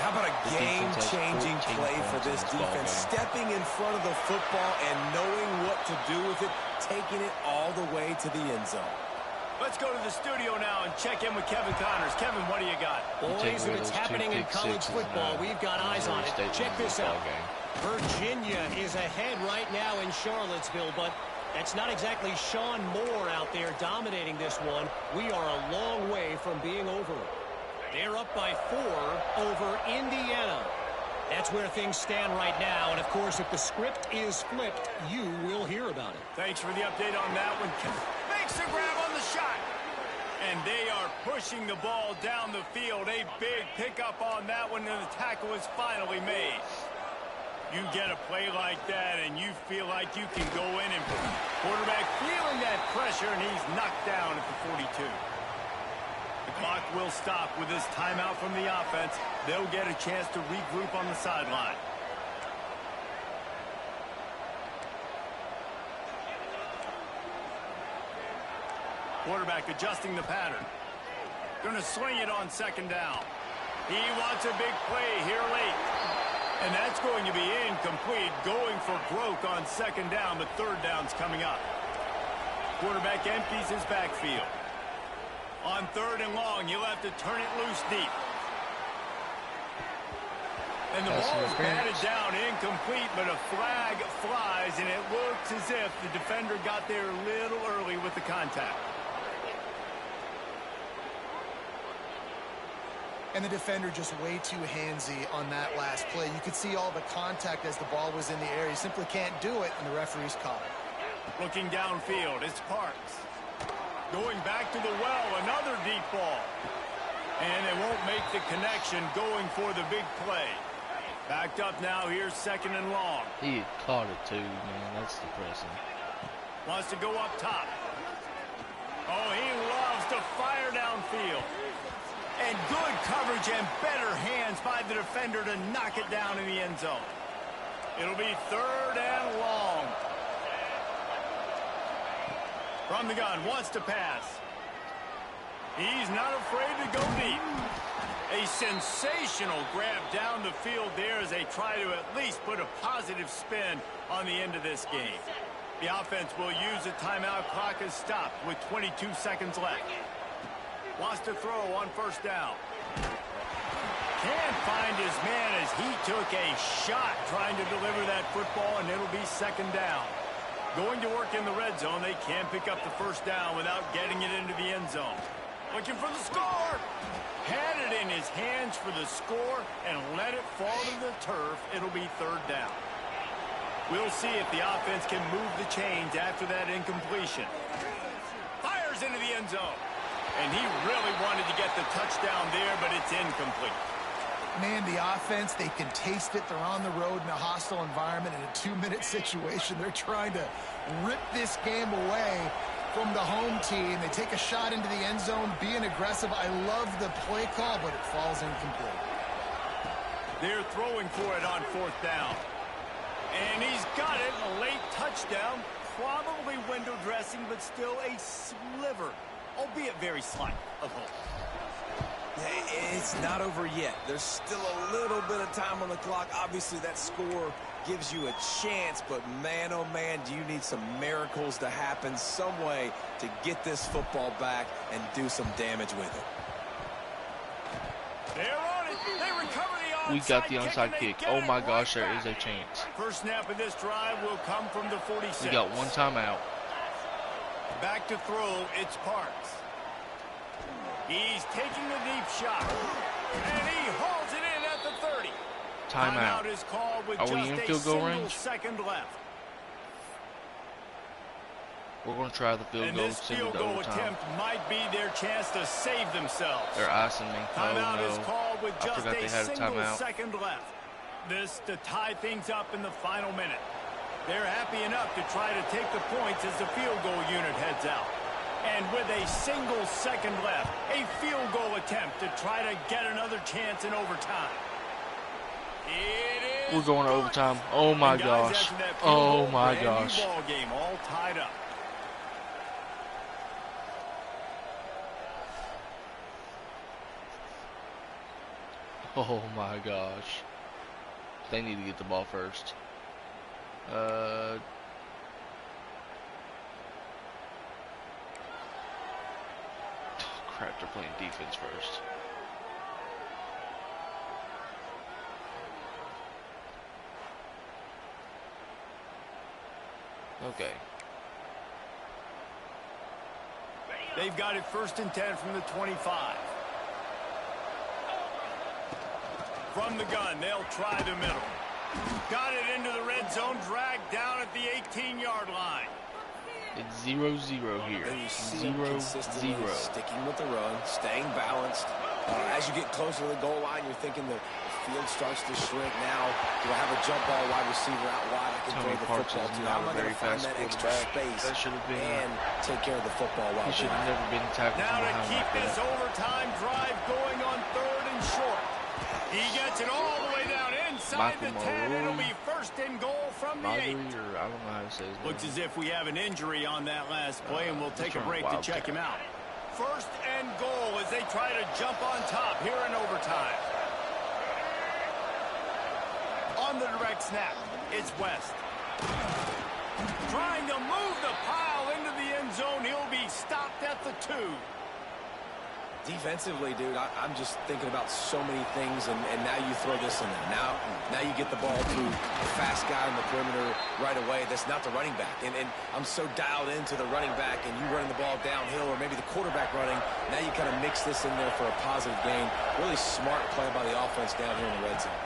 How about a The defense has game-changing 14 play for points in this this ball defense? game. Stepping in front of the football and knowing what to do with it, taking it all the way to the end zone. Let's go to the studio now and check in with Kevin Connors. Kevin, what do you got? take Boys, away if it's those 2 happening in pick college sixes, football, we've got eyes on Missouri it. State Check wins this out. ball game. Virginia is ahead right now in Charlottesville, but that's not exactly Sean Moore out there dominating this one. We are a long way from being over it. They're up by 4 over Indiana. That's where things stand right now, and of course, if the script is flipped, you will hear about it. Thanks for the update on that one. Makes the grab on the shot. And they are pushing the ball down the field. A big pickup on that one, and the tackle is finally made. You get a play like that, and you feel like you can go in and quarterback feeling that pressure, and he's knocked down at the 42. The clock will stop with this timeout from the offense. They'll get a chance to regroup on the sideline. Quarterback adjusting the pattern. Going to swing it on second down. He wants a big play here late. And that's going to be incomplete, going for broke on second down, but third down's coming up. Quarterback empties his backfield. On third and long, he'll have to turn it loose deep. And the ball is batted down, incomplete, but a flag flies, and it looks as if the defender got there a little early with the contact. And the defender just way too handsy on that last play. You could see all the contact as the ball was in the air. He simply can't do it, and the referee's caught it. Looking downfield, it's Parks. Going back to the well, another deep ball. And they won't make the connection, going for the big play. Backed up now, here's second and long. He had caught it too, man. That's depressing. Wants to go up top. Oh, he loves to fire downfield. And good coverage and better hands by the defender to knock it down in the end zone. It'll be third and long. From the gun, wants to pass. He's not afraid to go deep. A sensational grab down the field there as they try to at least put a positive spin on the end of this game. The offense will use a timeout. Clock is stopped with 22 seconds left. Wants to throw on first down. Can't find his man as he took a shot trying to deliver that football, and it'll be second down. Going to work in the red zone. They can't pick up the first down without getting it into the end zone. Looking for the score. Had it in his hands for the score and let it fall to the turf. It'll be third down. We'll see if the offense can move the chains after that incompletion. Fires into the end zone. And he really wanted to get the touchdown there, but it's incomplete. Man, the offense, they can taste it. They're on the road in a hostile environment in a 2-minute situation. They're trying to rip this game away from the home team. They take a shot into the end zone, being aggressive. I love the play call, but it falls incomplete. They're throwing for it on fourth down. And he's got it, a late touchdown. Probably window dressing, but still a sliver, albeit very slight, of hope. It's not over yet. There's still a little bit of time on the clock. Obviously, that score gives you a chance, but man, oh man, do you need some miracles to happen some way to get this football back and do some damage with it. They're on it. They recover the onside We got the onside kick. kick. Oh my gosh, there is a chance. First snap of this drive will come from the 46. We got one timeout. Back to throw, it's Parks. He's taking a deep shot. And he hauls it in at the 30. Timeout. Is called with Are we just in a field goal single range? second left. We're going to try the field And goal. this Send it field to goal overtime. attempt might be their chance to save themselves. They're icing me. Timeout Oh is no. called with I just forgot they a had a single timeout. second left. This to tie things up in the final minute. They're happy enough to try to take the points as the field goal unit heads out. And with a single second left, a field goal attempt to try to get another chance in overtime. It is We're going to good. overtime. Oh my And guys, gosh. after that field Oh goal, my brand new gosh. ball game all tied up. Oh my gosh. They need to get the ball first. Crap, they're playing defense first. Okay. They've got it first and 10 from the 25. From the gun, they'll try the middle. Got it into the red zone, dragged down at the 18-yard line. It's 0-0 here. And you see him 0-0. consistently sticking with the run, staying balanced. As you get closer to the goal line, you're thinking the field starts to shrink. Now, do I have a jump ball wide receiver out wide I can throw the football to? How am I going to find that extra space and take care of the football while he should have never been tackled. Now to keep this overtime drive going on 3rd and short. He gets it all the way down inside the 10. It'll be 1st and goal from the 8. Or I don't know how to say his name. Looks as if we have an injury on that last play, and we'll take a break to check him out. 1st and goal as they try to jump on top here in overtime. On the direct snap, it's West. Trying to move the pile into the end zone. He'll be stopped at the 2. Defensively, dude, I'm just thinking about so many things, and now you throw this in there. Now you get the ball to a fast guy on the perimeter right away. That's not the running back. And I'm so dialed into the running back, and you running the ball downhill, or maybe the quarterback running. Now you kind of mix this in there for a positive gain. Really smart play by the offense down here in the red zone.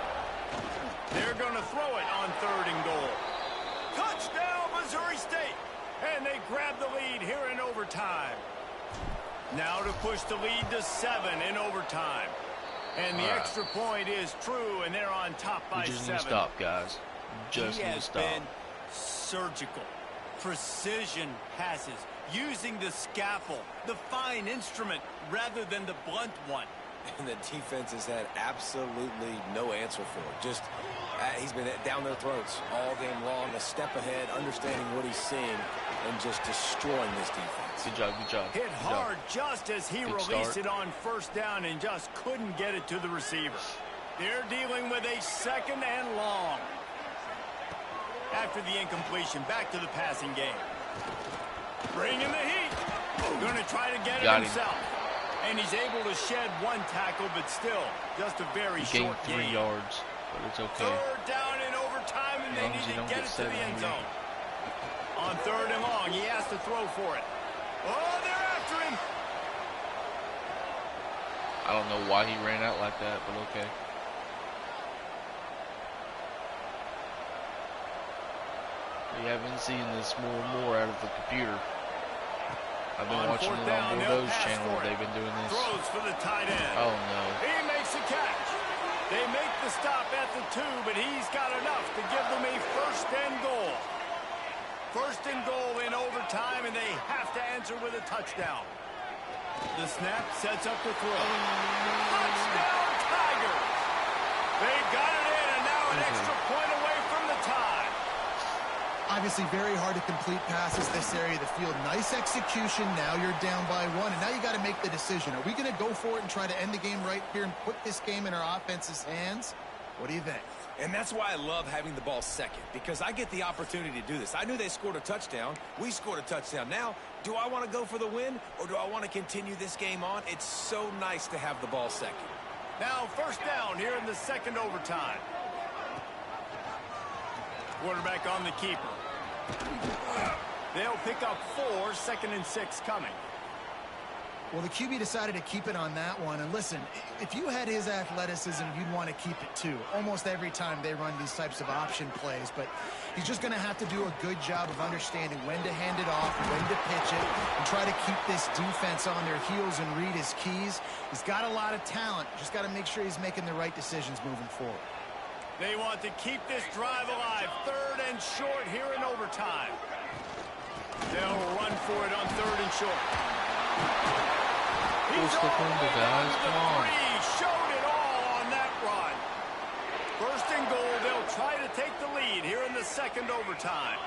They're going to throw it on 3rd and goal. Touchdown, Missouri State. And they grab the lead here in overtime. Now to push the lead to 7 in overtime. And the extra point is true, and they're on top by 7. You just need to stop, guys. Just need to stop. He has been surgical. Precision passes. Using the scalpel, the fine instrument, rather than the blunt one. And the defense has had absolutely no answer for it. Just, he's been down their throats all game long, a step ahead, understanding what he's seeing, and just destroying this defense. Good job, good job. Hit hard just as he released it on 1st down and just couldn't get it to the receiver. They're dealing with a 2nd and long. After the incompletion, back to the passing game. Bringing the heat. Going to try to get it himself. And he's able to shed 1 tackle, but still, just a very short gain. 3 yards, but it's okay. 3rd down in overtime, and they need to get it to the end zone. On 3rd and long, he has to throw for it. Oh, they're after him. I don't know why he ran out like that, but okay. We have been seeing this more and more out of the computer. I've been watching it on Bordeaux's channel. They've been doing this. Throws for the tight end. Oh no. He makes a catch. They make the stop at the 2, but he's got enough to give them a 1st and goal. 1st and goal in overtime, and they have to answer with a touchdown. The snap sets up the throw. Touchdown, Tigers! They got it in, and now an extra point away from the tie. Obviously very hard to complete passes this area of the field. Nice execution. Now you're down by 1, and now you got to make the decision. Are we going to go for it and try to end the game right here and put this game in our offense's hands? What do you think? And that's why I love having the ball second, because I get the opportunity to do this. I knew they scored a touchdown. We scored a touchdown. Now, do I want to go for the win, or do I want to continue this game on? It's so nice to have the ball second. Now 1st down here in the 2nd overtime. Quarterback on the keeper. They'll pick up 4, 2nd and 6 coming. Well, the QB decided to keep it on that one. And listen, if you had his athleticism, you'd want to keep it too. Almost every time they run these types of option plays. But he's just going to have to do a good job of understanding when to hand it off, when to pitch it, and try to keep this defense on their heels and read his keys. He's got a lot of talent. Just got to make sure he's making the right decisions moving forward. They want to keep this drive alive. 3rd and short here in overtime. They'll run for it on 3rd and short. He's the guys. Come on. Showed it all on that run. 1st and goal. They'll try to take the lead here in the 2nd overtime.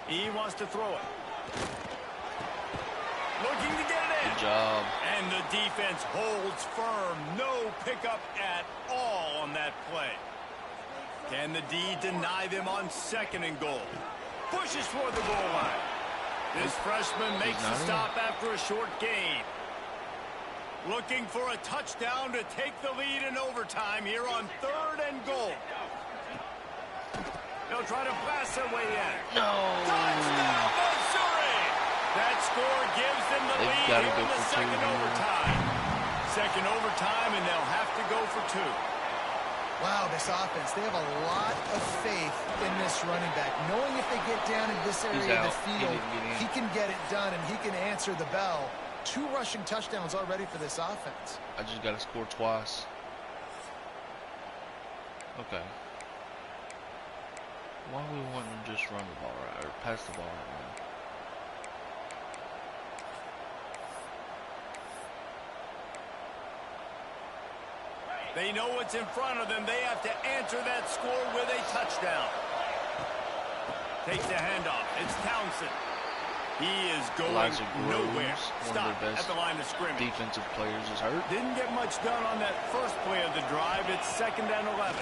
He wants to throw it. Looking to get it in. Good job. And the defense holds firm. No pickup at all on that play. Can the D deny them on 2nd and goal? Pushes for the goal line. This freshman makes the stop after a short gain. Looking for a touchdown to take the lead in overtime here on 3rd and goal. They'll try to blast their way in. No. Touchdown, Missouri! That score gives them the lead here in the 2nd overtime. 2nd overtime, and they'll have to go for 2. Wow, this offense, they have a lot of faith in this running back, knowing if they get down in this area of the field, he can get it done and he can answer the bell. 2 rushing touchdowns already for this offense. I just got to score twice. Okay. Why are we wanting to just run the ball right, or pass the ball right now? They know what's in front of them. They have to answer that score with a touchdown. Takes the handoff. It's Townsend. He is going Elijah nowhere. Groves, Stop one of their best at the line of scrimmage. defensive players, is hurt. Didn't get much done on that first play of the drive. It's 2nd and 11.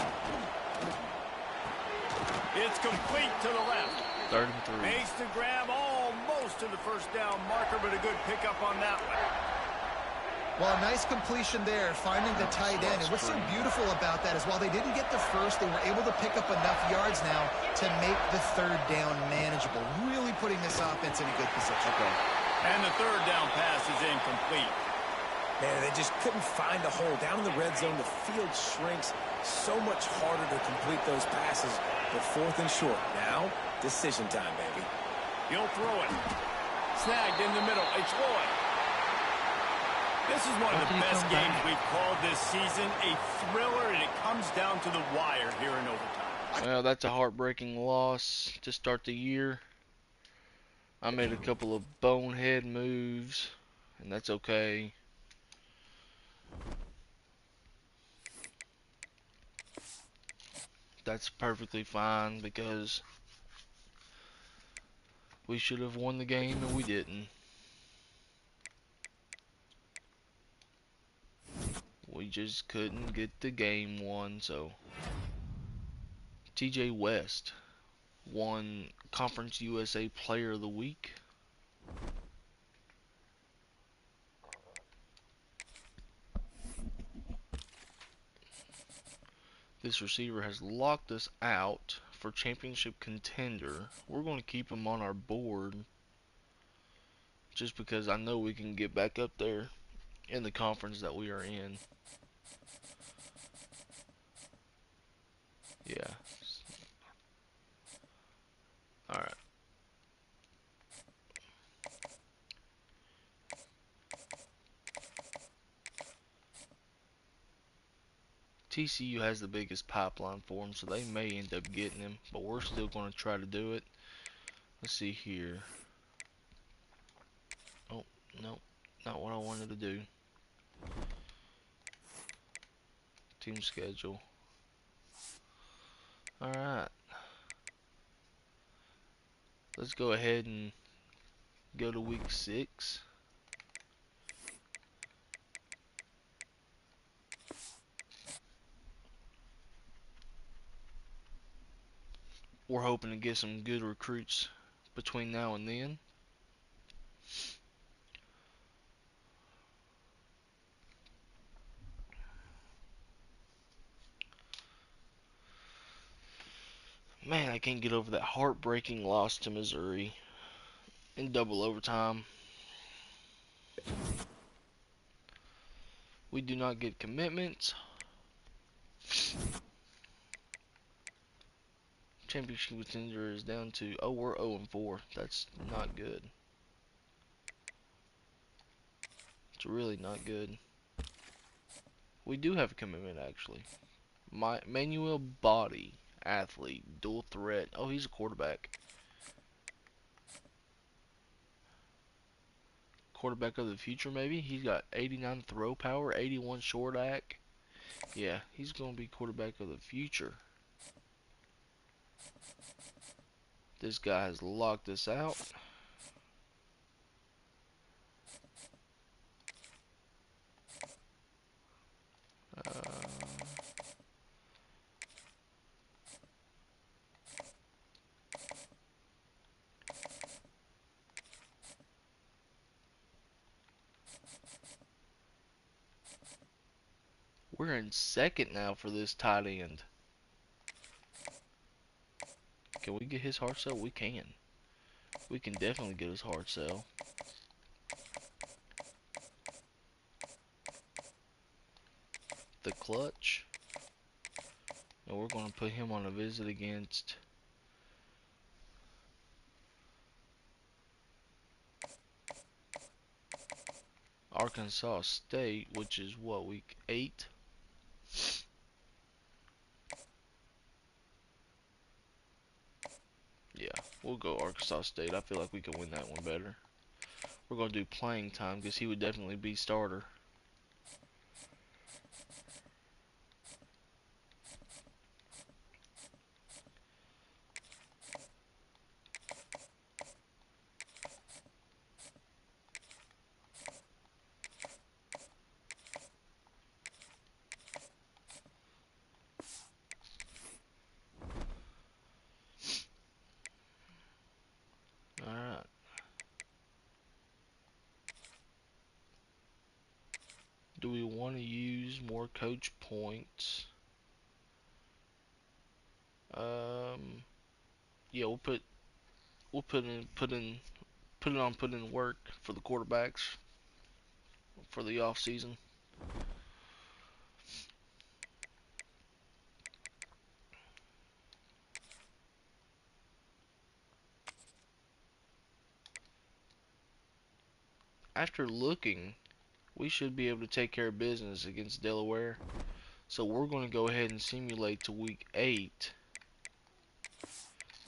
It's complete to the left. 3rd and 3. Makes the grab almost to the first down marker, but a good pickup on that one. Well, a nice completion there, finding the tight end. And what's so beautiful about that is while they didn't get the first, they were able to pick up enough yards now to make the 3rd down manageable, really putting this offense in a good position. Okay. And the 3rd down pass is incomplete. Man, they just couldn't find a hole. Down in the red zone, the field shrinks. So much harder to complete those passes. But 4th and short. Now, decision time, baby. He'll throw it. Snagged in the middle. It's Lloyd. This is one of the best games we've called this season. A thriller, and it comes down to the wire here in overtime. Well, that's a heartbreaking loss to start the year. I made a couple of bonehead moves, and that's okay. That's perfectly fine because we should have won the game and we didn't. We just couldn't get the game won, so TJ West won Conference USA Player of the Week. This receiver has locked us out for championship contender. We're going to keep him on our board just because I know we can get back up there in the conference that we are in. Yeah. Alright. TCU has the biggest pipeline for him, so they may end up getting him, but we're still going to try to do it. Let's see here. Oh, no, not what I wanted to do. Team schedule. Alright. Let's go ahead and go to week 6. We're hoping to get some good recruits between now and then. Man, I can't get over that heartbreaking loss to Missouri in double overtime. We do not get commitments. Championship contender is down to, oh, we're 0-4. That's not good. It's really not good. We do have a commitment, actually. Manuel Body, athlete, dual threat. Oh, he's a quarterback. Quarterback of the future, maybe? He's got 89 throw power, 81 short ack. Yeah, he's going to be quarterback of the future. This guy has locked us out. We're in second now for this tight end. Can we get his hard sell? We can. We can definitely get his hard sell. The clutch. And we're going to put him on a visit against Arkansas State, which is what, week 8? Yeah, we'll go Arkansas State. I feel like we can win that one better. We're going to do playing time because he would definitely be starter. Alright. Do we want to use more coach points? Yeah, we'll put in work for the quarterbacks for the off season. After looking, we should be able to take care of business against Delaware. So we're going to go ahead and simulate to week 8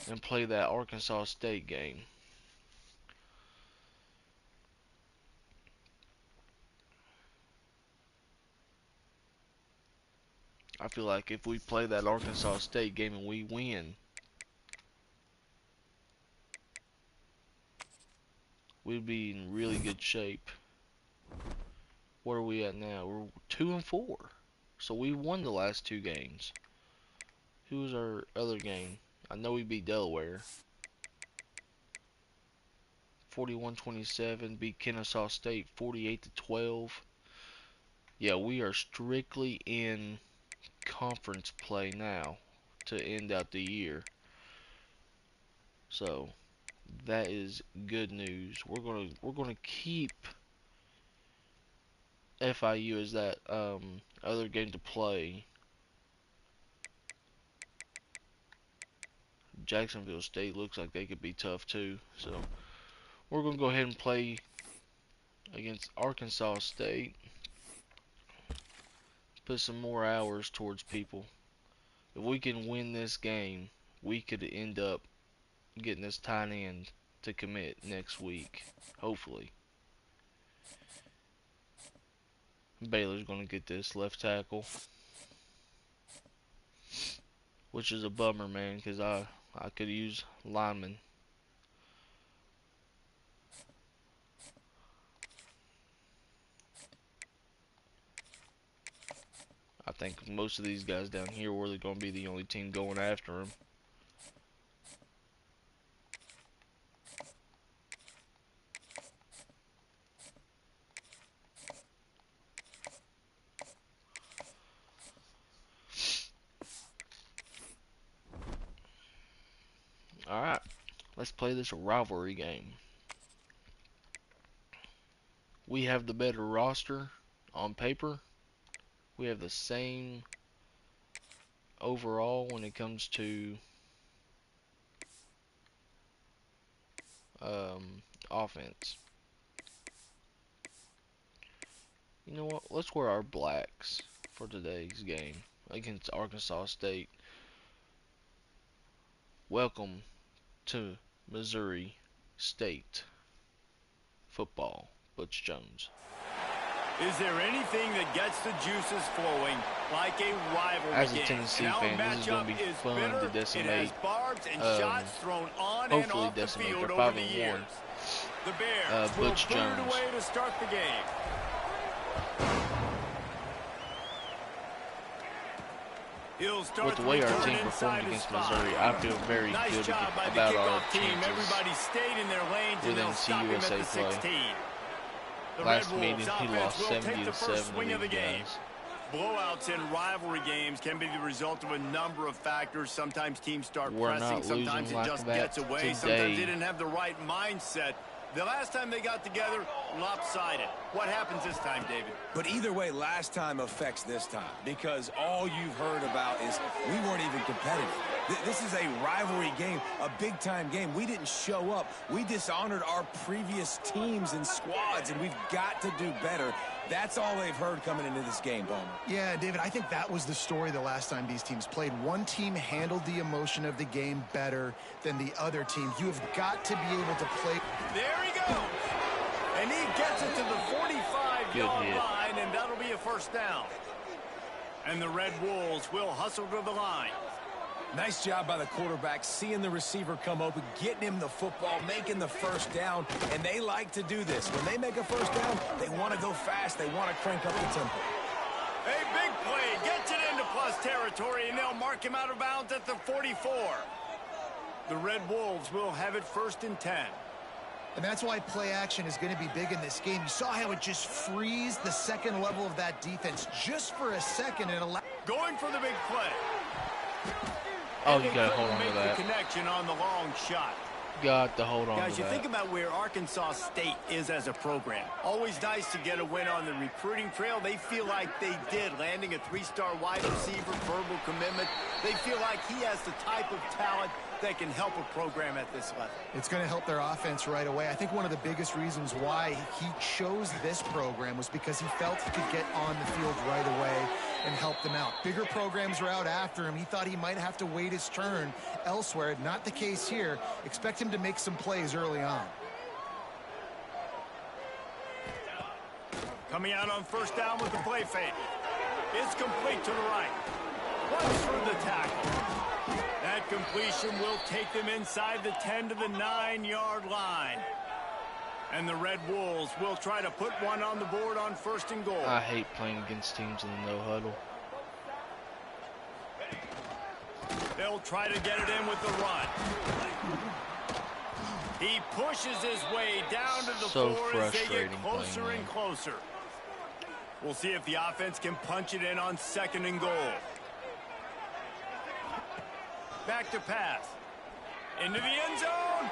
and play that Arkansas State game. I feel like if we play that Arkansas State game and we win, we'd be in really good shape. Where are we at now? We're 2-4. So we won the last 2 games. Who was our other game? I know we beat Delaware. 41-27, beat Kennesaw State 48-12. Yeah, we are strictly in conference play now to end out the year. So that is good news. We're gonna keep FIU as that other game to play. Jacksonville State looks like they could be tough too. So we're gonna go ahead and play against Arkansas State. Put some more hours towards people. If we can win this game, we could end up getting this tight end to commit next week, hopefully. Baylor's going to get this left tackle, which is a bummer, man, because I could use linemen. I think most of these guys down here were going to be the only team going after him. Alright, let's play this rivalry game. We have the better roster on paper. We have the same overall when it comes to offense. You know what? Let's wear our blacks for today's game against Arkansas State. Welcome to Missouri State football. Butch Jones. Is there anything that gets the juices flowing like a rivalry As a game? Tennessee And our fan, this is going to be matchup is fun bitter. to decimate. It has barbs and shots thrown on and Hopefully off the decimate. field They're over the 5-1. years. The Bears will Butch put it Jones. away to start the game. He'll start With the way our return team performed inside his against spot. Missouri, I feel very Nice good job by the about our kickoff team. chances. Everybody stayed in their lanes and within they'll stop him at CUSA the play. 16. The Last Red meeting, Wolves he offense lost will take the first 70-7 swing to of the these game. guys. Blowouts in rivalry games can be the result of a number of factors. Sometimes teams start We're pressing, not sometimes losing it like just that gets away, today. sometimes they didn't have the right mindset. The last time they got together, lopsided. What happens this time, David? But either way, last time affects this time because all you've heard about is we weren't even competitive. This is a rivalry game, a big-time game. We didn't show up. We dishonored our previous teams and squads, and we've got to do better. That's all they've heard coming into this game, Bowman. Yeah, David, I think that was the story the last time these teams played. One team handled the emotion of the game better than the other team. You have got to be able to play. There he goes. And he gets it to the 45-yard line, and that'll be a first down. And the Red Wolves will hustle to the line. Nice job by the quarterback, seeing the receiver come open, getting him the football, making the first down, and they like to do this. When they make a first down, they want to go fast. They want to crank up the tempo. A big play, gets it into plus territory, and they'll mark him out of bounds at the 44. The Red Wolves will have it 1st and 10. And that's why play action is going to be big in this game. You saw how it just frees the second level of that defense just for a second. And going for the big play. Oh, you got to hold on to that. The connection on the long shot. Got to hold on to that. Guys, you think about where Arkansas State is as a program. Always nice to get a win on the recruiting trail. They feel like they did, landing a 3-star wide receiver, verbal commitment. They feel like he has the type of talent that can help a program at this level. It's going to help their offense right away. I think one of the biggest reasons why he chose this program was because he felt he could get on the field right away and help them out. Bigger programs are out after him. He thought he might have to wait his turn elsewhere. Not the case here. Expect him to make some plays early on. Coming out on first down with the play fake. It's complete to the right. Once for the tackle. That completion will take them inside the 10 to the 9-yard line. And the Red Wolves will try to put one on the board on 1st and goal. I hate playing against teams in the no huddle. They'll try to get it in with the run. He pushes his way down to the floor as they get closer and closer. We'll see if the offense can punch it in on 2nd and goal. Back to pass. Into the end zone.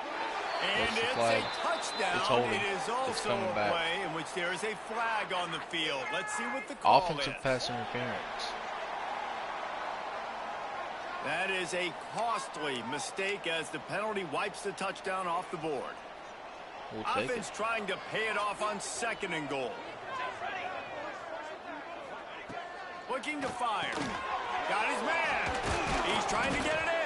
And it's a touchdown. It is also a play in which there is a flag on the field. Let's see what the call is. Offensive pass interference. That is a costly mistake as the penalty wipes the touchdown off the board. We'll take Offense it. trying to pay it off on 2nd and goal. Looking to fire. Got his man. He's trying to get it in.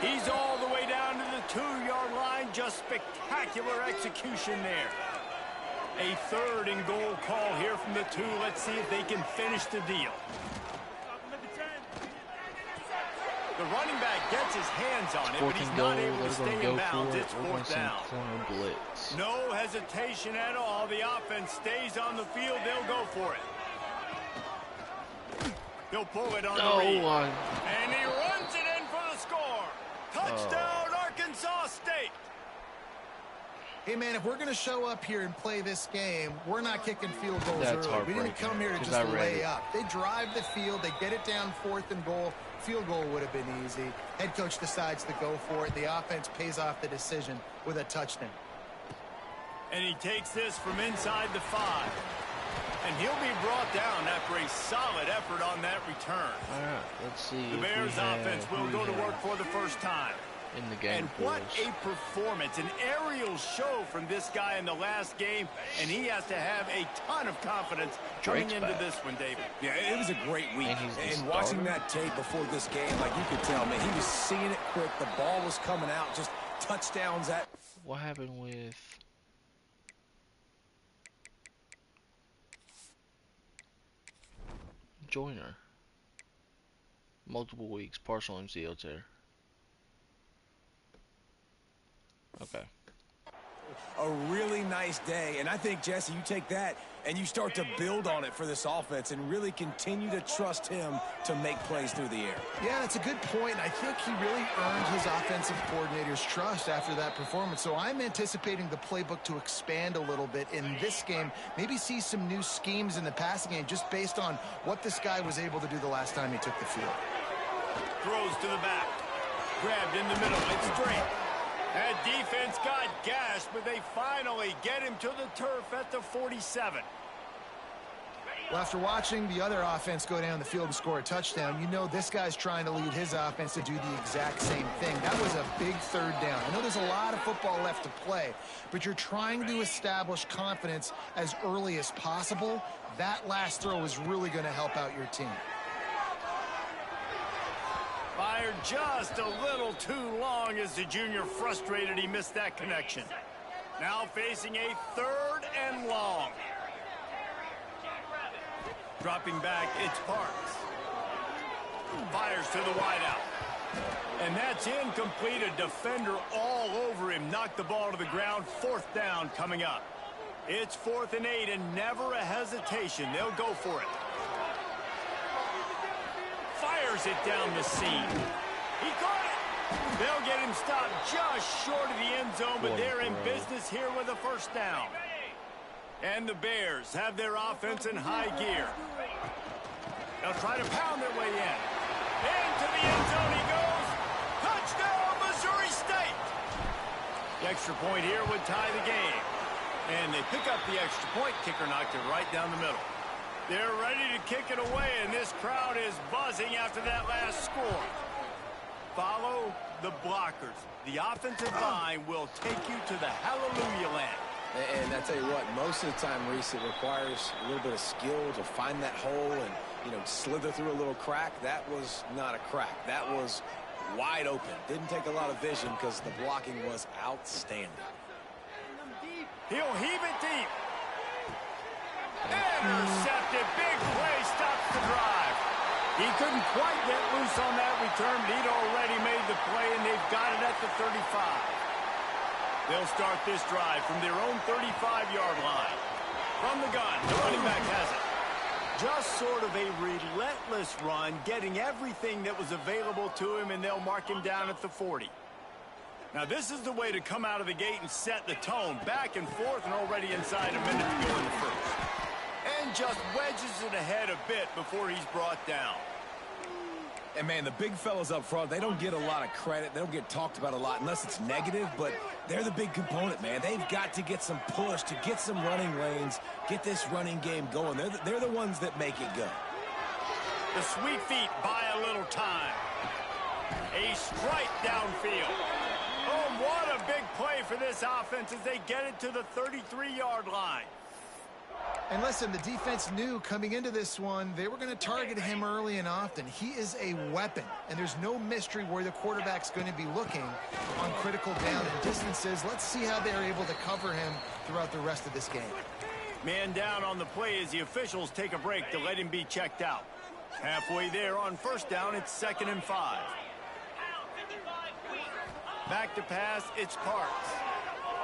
He's all the way down to the 2-yard line. Just spectacular execution there. A 3rd and goal call here from the 2. Let's see if they can finish the deal. The running back gets his hands on it, but he's not able to stay in bounds. It's 4th down. Blitz. No hesitation at all. The offense stays on the field. They'll go for it. He'll pull it on the read. And he runs it in for the score. Touchdown, Arkansas State. Hey, man, if we're going to show up here and play this game, we're not kicking field goals early. We didn't come here to just lay up. They drive the field. They get it down 4th and goal. Field goal would have been easy. Head coach decides to go for it. The offense pays off the decision with a touchdown. And he takes this from inside the 5. And he'll be brought down after a solid effort on that return. All right, let's see. The Bears offense will go to work for the first time. In the game. And what a performance. An aerial show from this guy in the last game. And he has to have a ton of confidence coming into this one, David. Yeah, it was a great week. And watching that tape before this game, like you could tell, man, he was seeing it quick. The ball was coming out. Just touchdowns at. What happened with... Joyner? Multiple weeks, partial MCL tear. Okay. A really nice day, and I think, Jesse, you take that and you start to build on it for this offense and really continue to trust him to make plays through the air. Yeah, that's a good point. I think he really earned his offensive coordinator's trust after that performance. So I'm anticipating the playbook to expand a little bit in this game, maybe see some new schemes in the passing game just based on what this guy was able to do the last time he took the field. Throws to the back. Grabbed in the middle. It's straight. That defense got gashed, but they finally get him to the turf at the 47. Well, after watching the other offense go down the field and score a touchdown, you know this guy's trying to lead his offense to do the exact same thing. That was a big third down. I know there's a lot of football left to play, but you're trying to establish confidence as early as possible. That last throw is really going to help out your team. Fired just a little too long as the junior frustrated he missed that connection. Now facing a 3rd and long. Dropping back, it's Parks. Fires to the wideout. And that's incomplete. A defender all over him. Knocked the ball to the ground. 4th down coming up. It's 4th and 8 and never a hesitation. They'll go for it. Fires it down the seam. He caught it. They'll get him stopped just short of the end zone, but they're in business here with a 1st down. And the Bears have their offense in high gear. They'll try to pound their way in. Into the end zone he goes. Touchdown, Missouri State. The extra point here would tie the game. And they pick up the extra point. Kicker knocked it right down the middle. They're ready to kick it away, and this crowd is buzzing after that last score. Follow the blockers. The offensive line will take you to the hallelujah land. And I tell you what, most of the time, Reese, it requires a little bit of skill to find that hole and, you know, slither through a little crack. That was not a crack. That was wide open. Didn't take a lot of vision because the blocking was outstanding. He'll heave it deep. Intercepted. Big play stops the drive. He couldn't quite get loose on that return, but he'd already made the play, and they've got it at the 35. They'll start this drive from their own 35-yard line. From the gun, the running back has it. Just sort of a relentless run, getting everything that was available to him, and they'll mark him down at the 40. Now, this is the way to come out of the gate and set the tone. Back and forth and already inside a minute to go in the first. And just wedges it ahead a bit before he's brought down. And, man, the big fellas up front, they don't get a lot of credit. They don't get talked about a lot unless it's negative, but they're the big component, man. They've got to get some push, to get some running lanes, get this running game going. They're the ones that make it go. The sweet feet buy a little time. A strike downfield. Oh, what a big play for this offense as they get it to the 33-yard line. And listen, the defense knew coming into this one, they were going to target him early and often. He is a weapon, and there's no mystery where the quarterback's going to be looking on critical down and distances. Let's see how they're able to cover him throughout the rest of this game. Man down on the play as the officials take a break to let him be checked out. Halfway there on 1st down, it's 2nd and 5. Back to pass, it's Parks.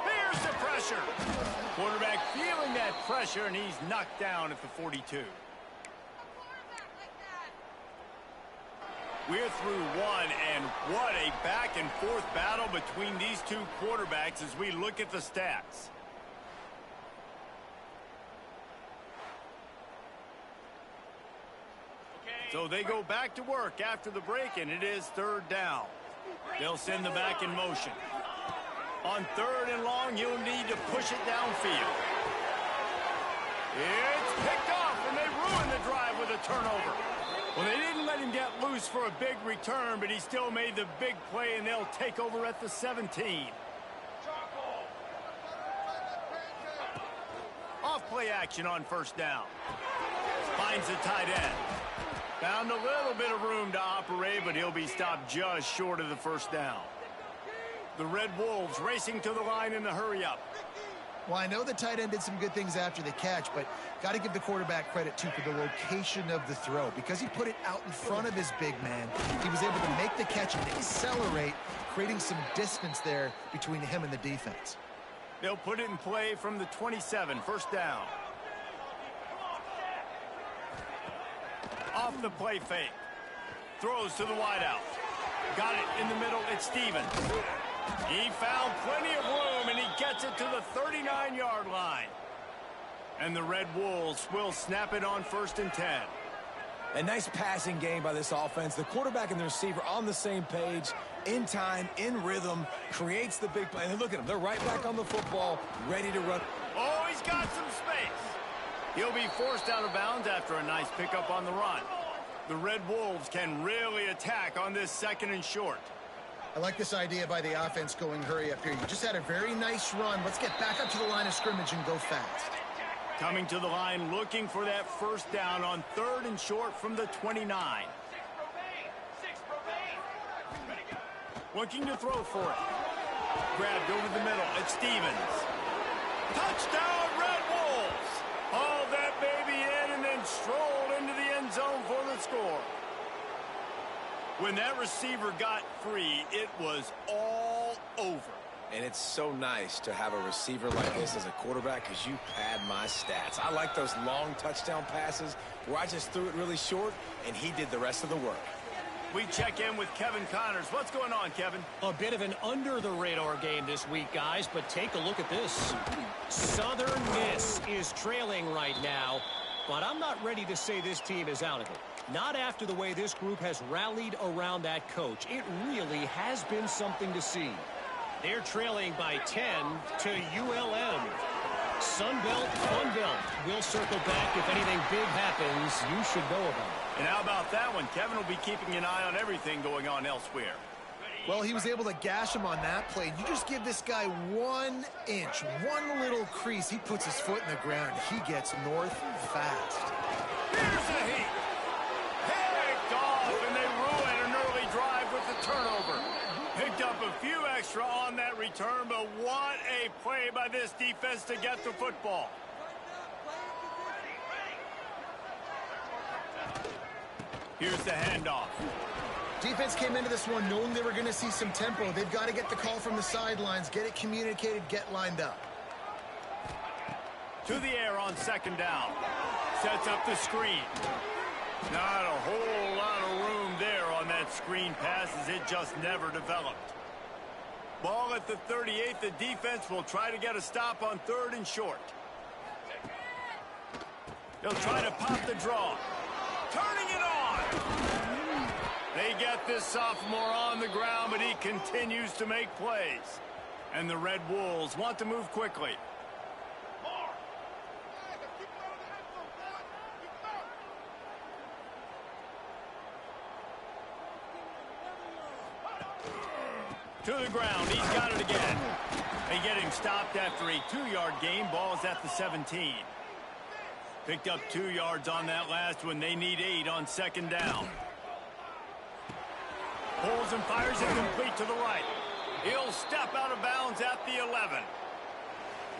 Here's the pressure. Quarterback feeling that pressure, and he's knocked down at the 42. We're through one, and what a back-and-forth battle between these two quarterbacks as we look at the stats. So they go back to work after the break, and it is 3rd down. They'll send the back in motion. On 3rd and long, you'll need to push it downfield. It's picked off, and they ruin the drive with a turnover. Well, they didn't let him get loose for a big return, but he still made the big play, and they'll take over at the 17. Off play action on 1st down. Finds the tight end. Found a little bit of room to operate, but he'll be stopped just short of the 1st down. The Red Wolves racing to the line in the hurry-up. Well, I know the tight end did some good things after the catch, but got to give the quarterback credit, too, for the location of the throw. Because he put it out in front of his big man, he was able to make the catch and accelerate, creating some distance there between him and the defense. They'll put it in play from the 27, 1st down. Off the play fake. Throws to the wideout. Got it in the middle, it's Stevens. He found plenty of room, and he gets it to the 39-yard line. And the Red Wolves will snap it on 1st and 10. A nice passing game by this offense. The quarterback and the receiver on the same page, in time, in rhythm, creates the big play. And look at them. They're right back on the football, ready to run. Oh, he's got some space. He'll be forced out of bounds after a nice pickup on the run. The Red Wolves can really attack on this 2nd and short. I like this idea by the offense going hurry up here. You just had a very nice run. Let's get back up to the line of scrimmage and go fast. Coming to the line, looking for that 1st down on 3rd and short from the 29. Looking to throw for it. Grabbed over the middle. It's Stevens. Touchdown, Red Wolves! Hauled that baby in and then strolled into the end zone for the score. When that receiver got free, it was all over. And it's so nice to have a receiver like this as a quarterback because you pad my stats. I like those long touchdown passes where I just threw it really short and he did the rest of the work. We check in with Kevin Connors. What's going on, Kevin? A bit of an under-the-radar game this week, guys, but take a look at this. Southern Miss is trailing right now, but I'm not ready to say this team is out of it. Not after the way this group has rallied around that coach. It really has been something to see. They're trailing by 10 to ULM. Sunbelt, Funbelt. We'll circle back. If anything big happens, you should know about it. And how about that one? Kevin will be keeping an eye on everything going on elsewhere. Well, he was able to gash him on that play. You just give this guy 1 inch, one little crease. He puts his foot in the ground. He gets north fast. Here's the heat. Picked off, and they ruin an early drive with the turnover. Picked up a few extra on that return, but what a play by this defense to get the football. Here's the handoff. Defense came into this one knowing they were going to see some tempo. They've got to get the call from the sidelines, get it communicated, get lined up. To the air on 2nd down. Sets up the screen. Not a whole lot of room there on that screen pass as it just never developed. Ball at the 38. The defense will try to get a stop on 3rd and short. They'll try to pop the draw. Turning it on. They get this sophomore on the ground, but he continues to make plays. And the Red Wolves want to move quickly. To the ground. He's got it again. They get him stopped after a 2-yard gain. Ball's at the 17. Picked up 2 yards on that last one. They need 8 on 2nd down. Pulls and fires it complete to the right. He'll step out of bounds at the 11.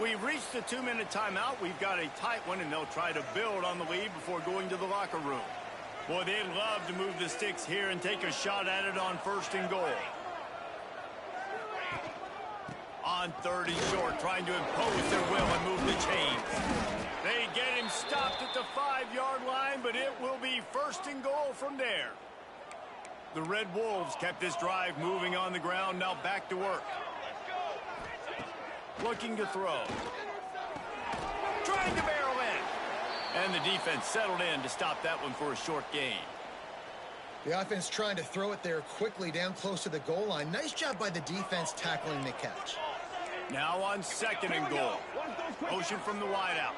We've reached the 2-minute timeout. We've got a tight one, and they'll try to build on the lead before going to the locker room. Boy, they'd love to move the sticks here and take a shot at it on 1st and goal. On 3rd and short, trying to impose their will and move the chains. They get him stopped at the 5-yard line, but it will be 1st and goal from there. The Red Wolves kept this drive moving on the ground, now back to work. Looking to throw. Trying to barrel in. And the defense settled in to stop that one for a short gain. The offense trying to throw it there quickly down close to the goal line. Nice job by the defense tackling the catch. Now on 2nd and goal. Motion from the wideout.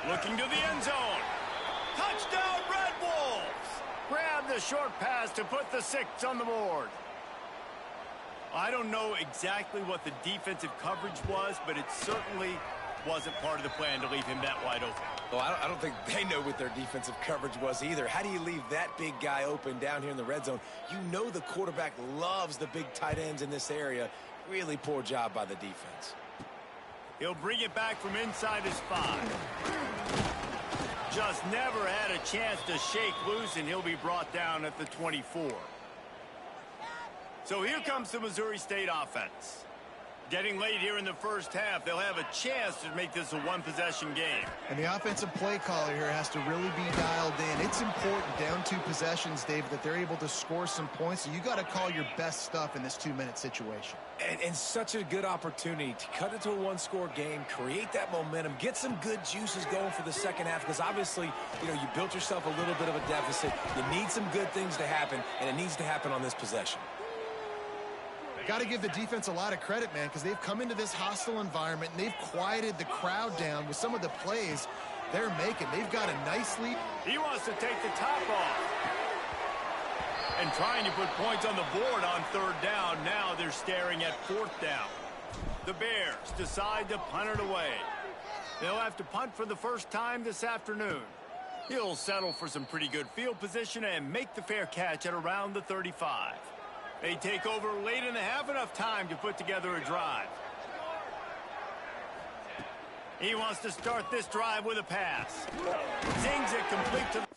Looking to the end zone. Touchdown, Red Wolves! Grab the short pass to put the 6 on the board. I don't know exactly what the defensive coverage was, but it certainly wasn't part of the plan to leave him that wide open. Well, I don't think they know what their defensive coverage was either. How do you leave that big guy open down here in the red zone? You know the quarterback loves the big tight ends in this area. Really poor job by the defense. He'll bring it back from inside his 5. Just never had a chance to shake loose, and he'll be brought down at the 24. So here comes the Missouri State offense. Getting late here in the first half, they'll have a chance to make this a one-possession game. And the offensive play caller here has to really be dialed in. It's important down 2 possessions, Dave, that they're able to score some points. So you got to call your best stuff in this 2-minute situation. And such a good opportunity to cut it to a one-score game, create that momentum, get some good juices going for the second half, because obviously, you know, you built yourself a little bit of a deficit. You need some good things to happen, and it needs to happen on this possession. Got to give the defense a lot of credit, man, because they've come into this hostile environment and they've quieted the crowd down with some of the plays they're making. They've got a nice lead. He wants to take the top off. And trying to put points on the board on 3rd down. Now they're staring at 4th down. The Bears decide to punt it away. They'll have to punt for the first time this afternoon. He'll settle for some pretty good field position and make the fair catch at around the 35. They take over late in the half, enough time to put together a drive. He wants to start this drive with a pass. Zings it complete to...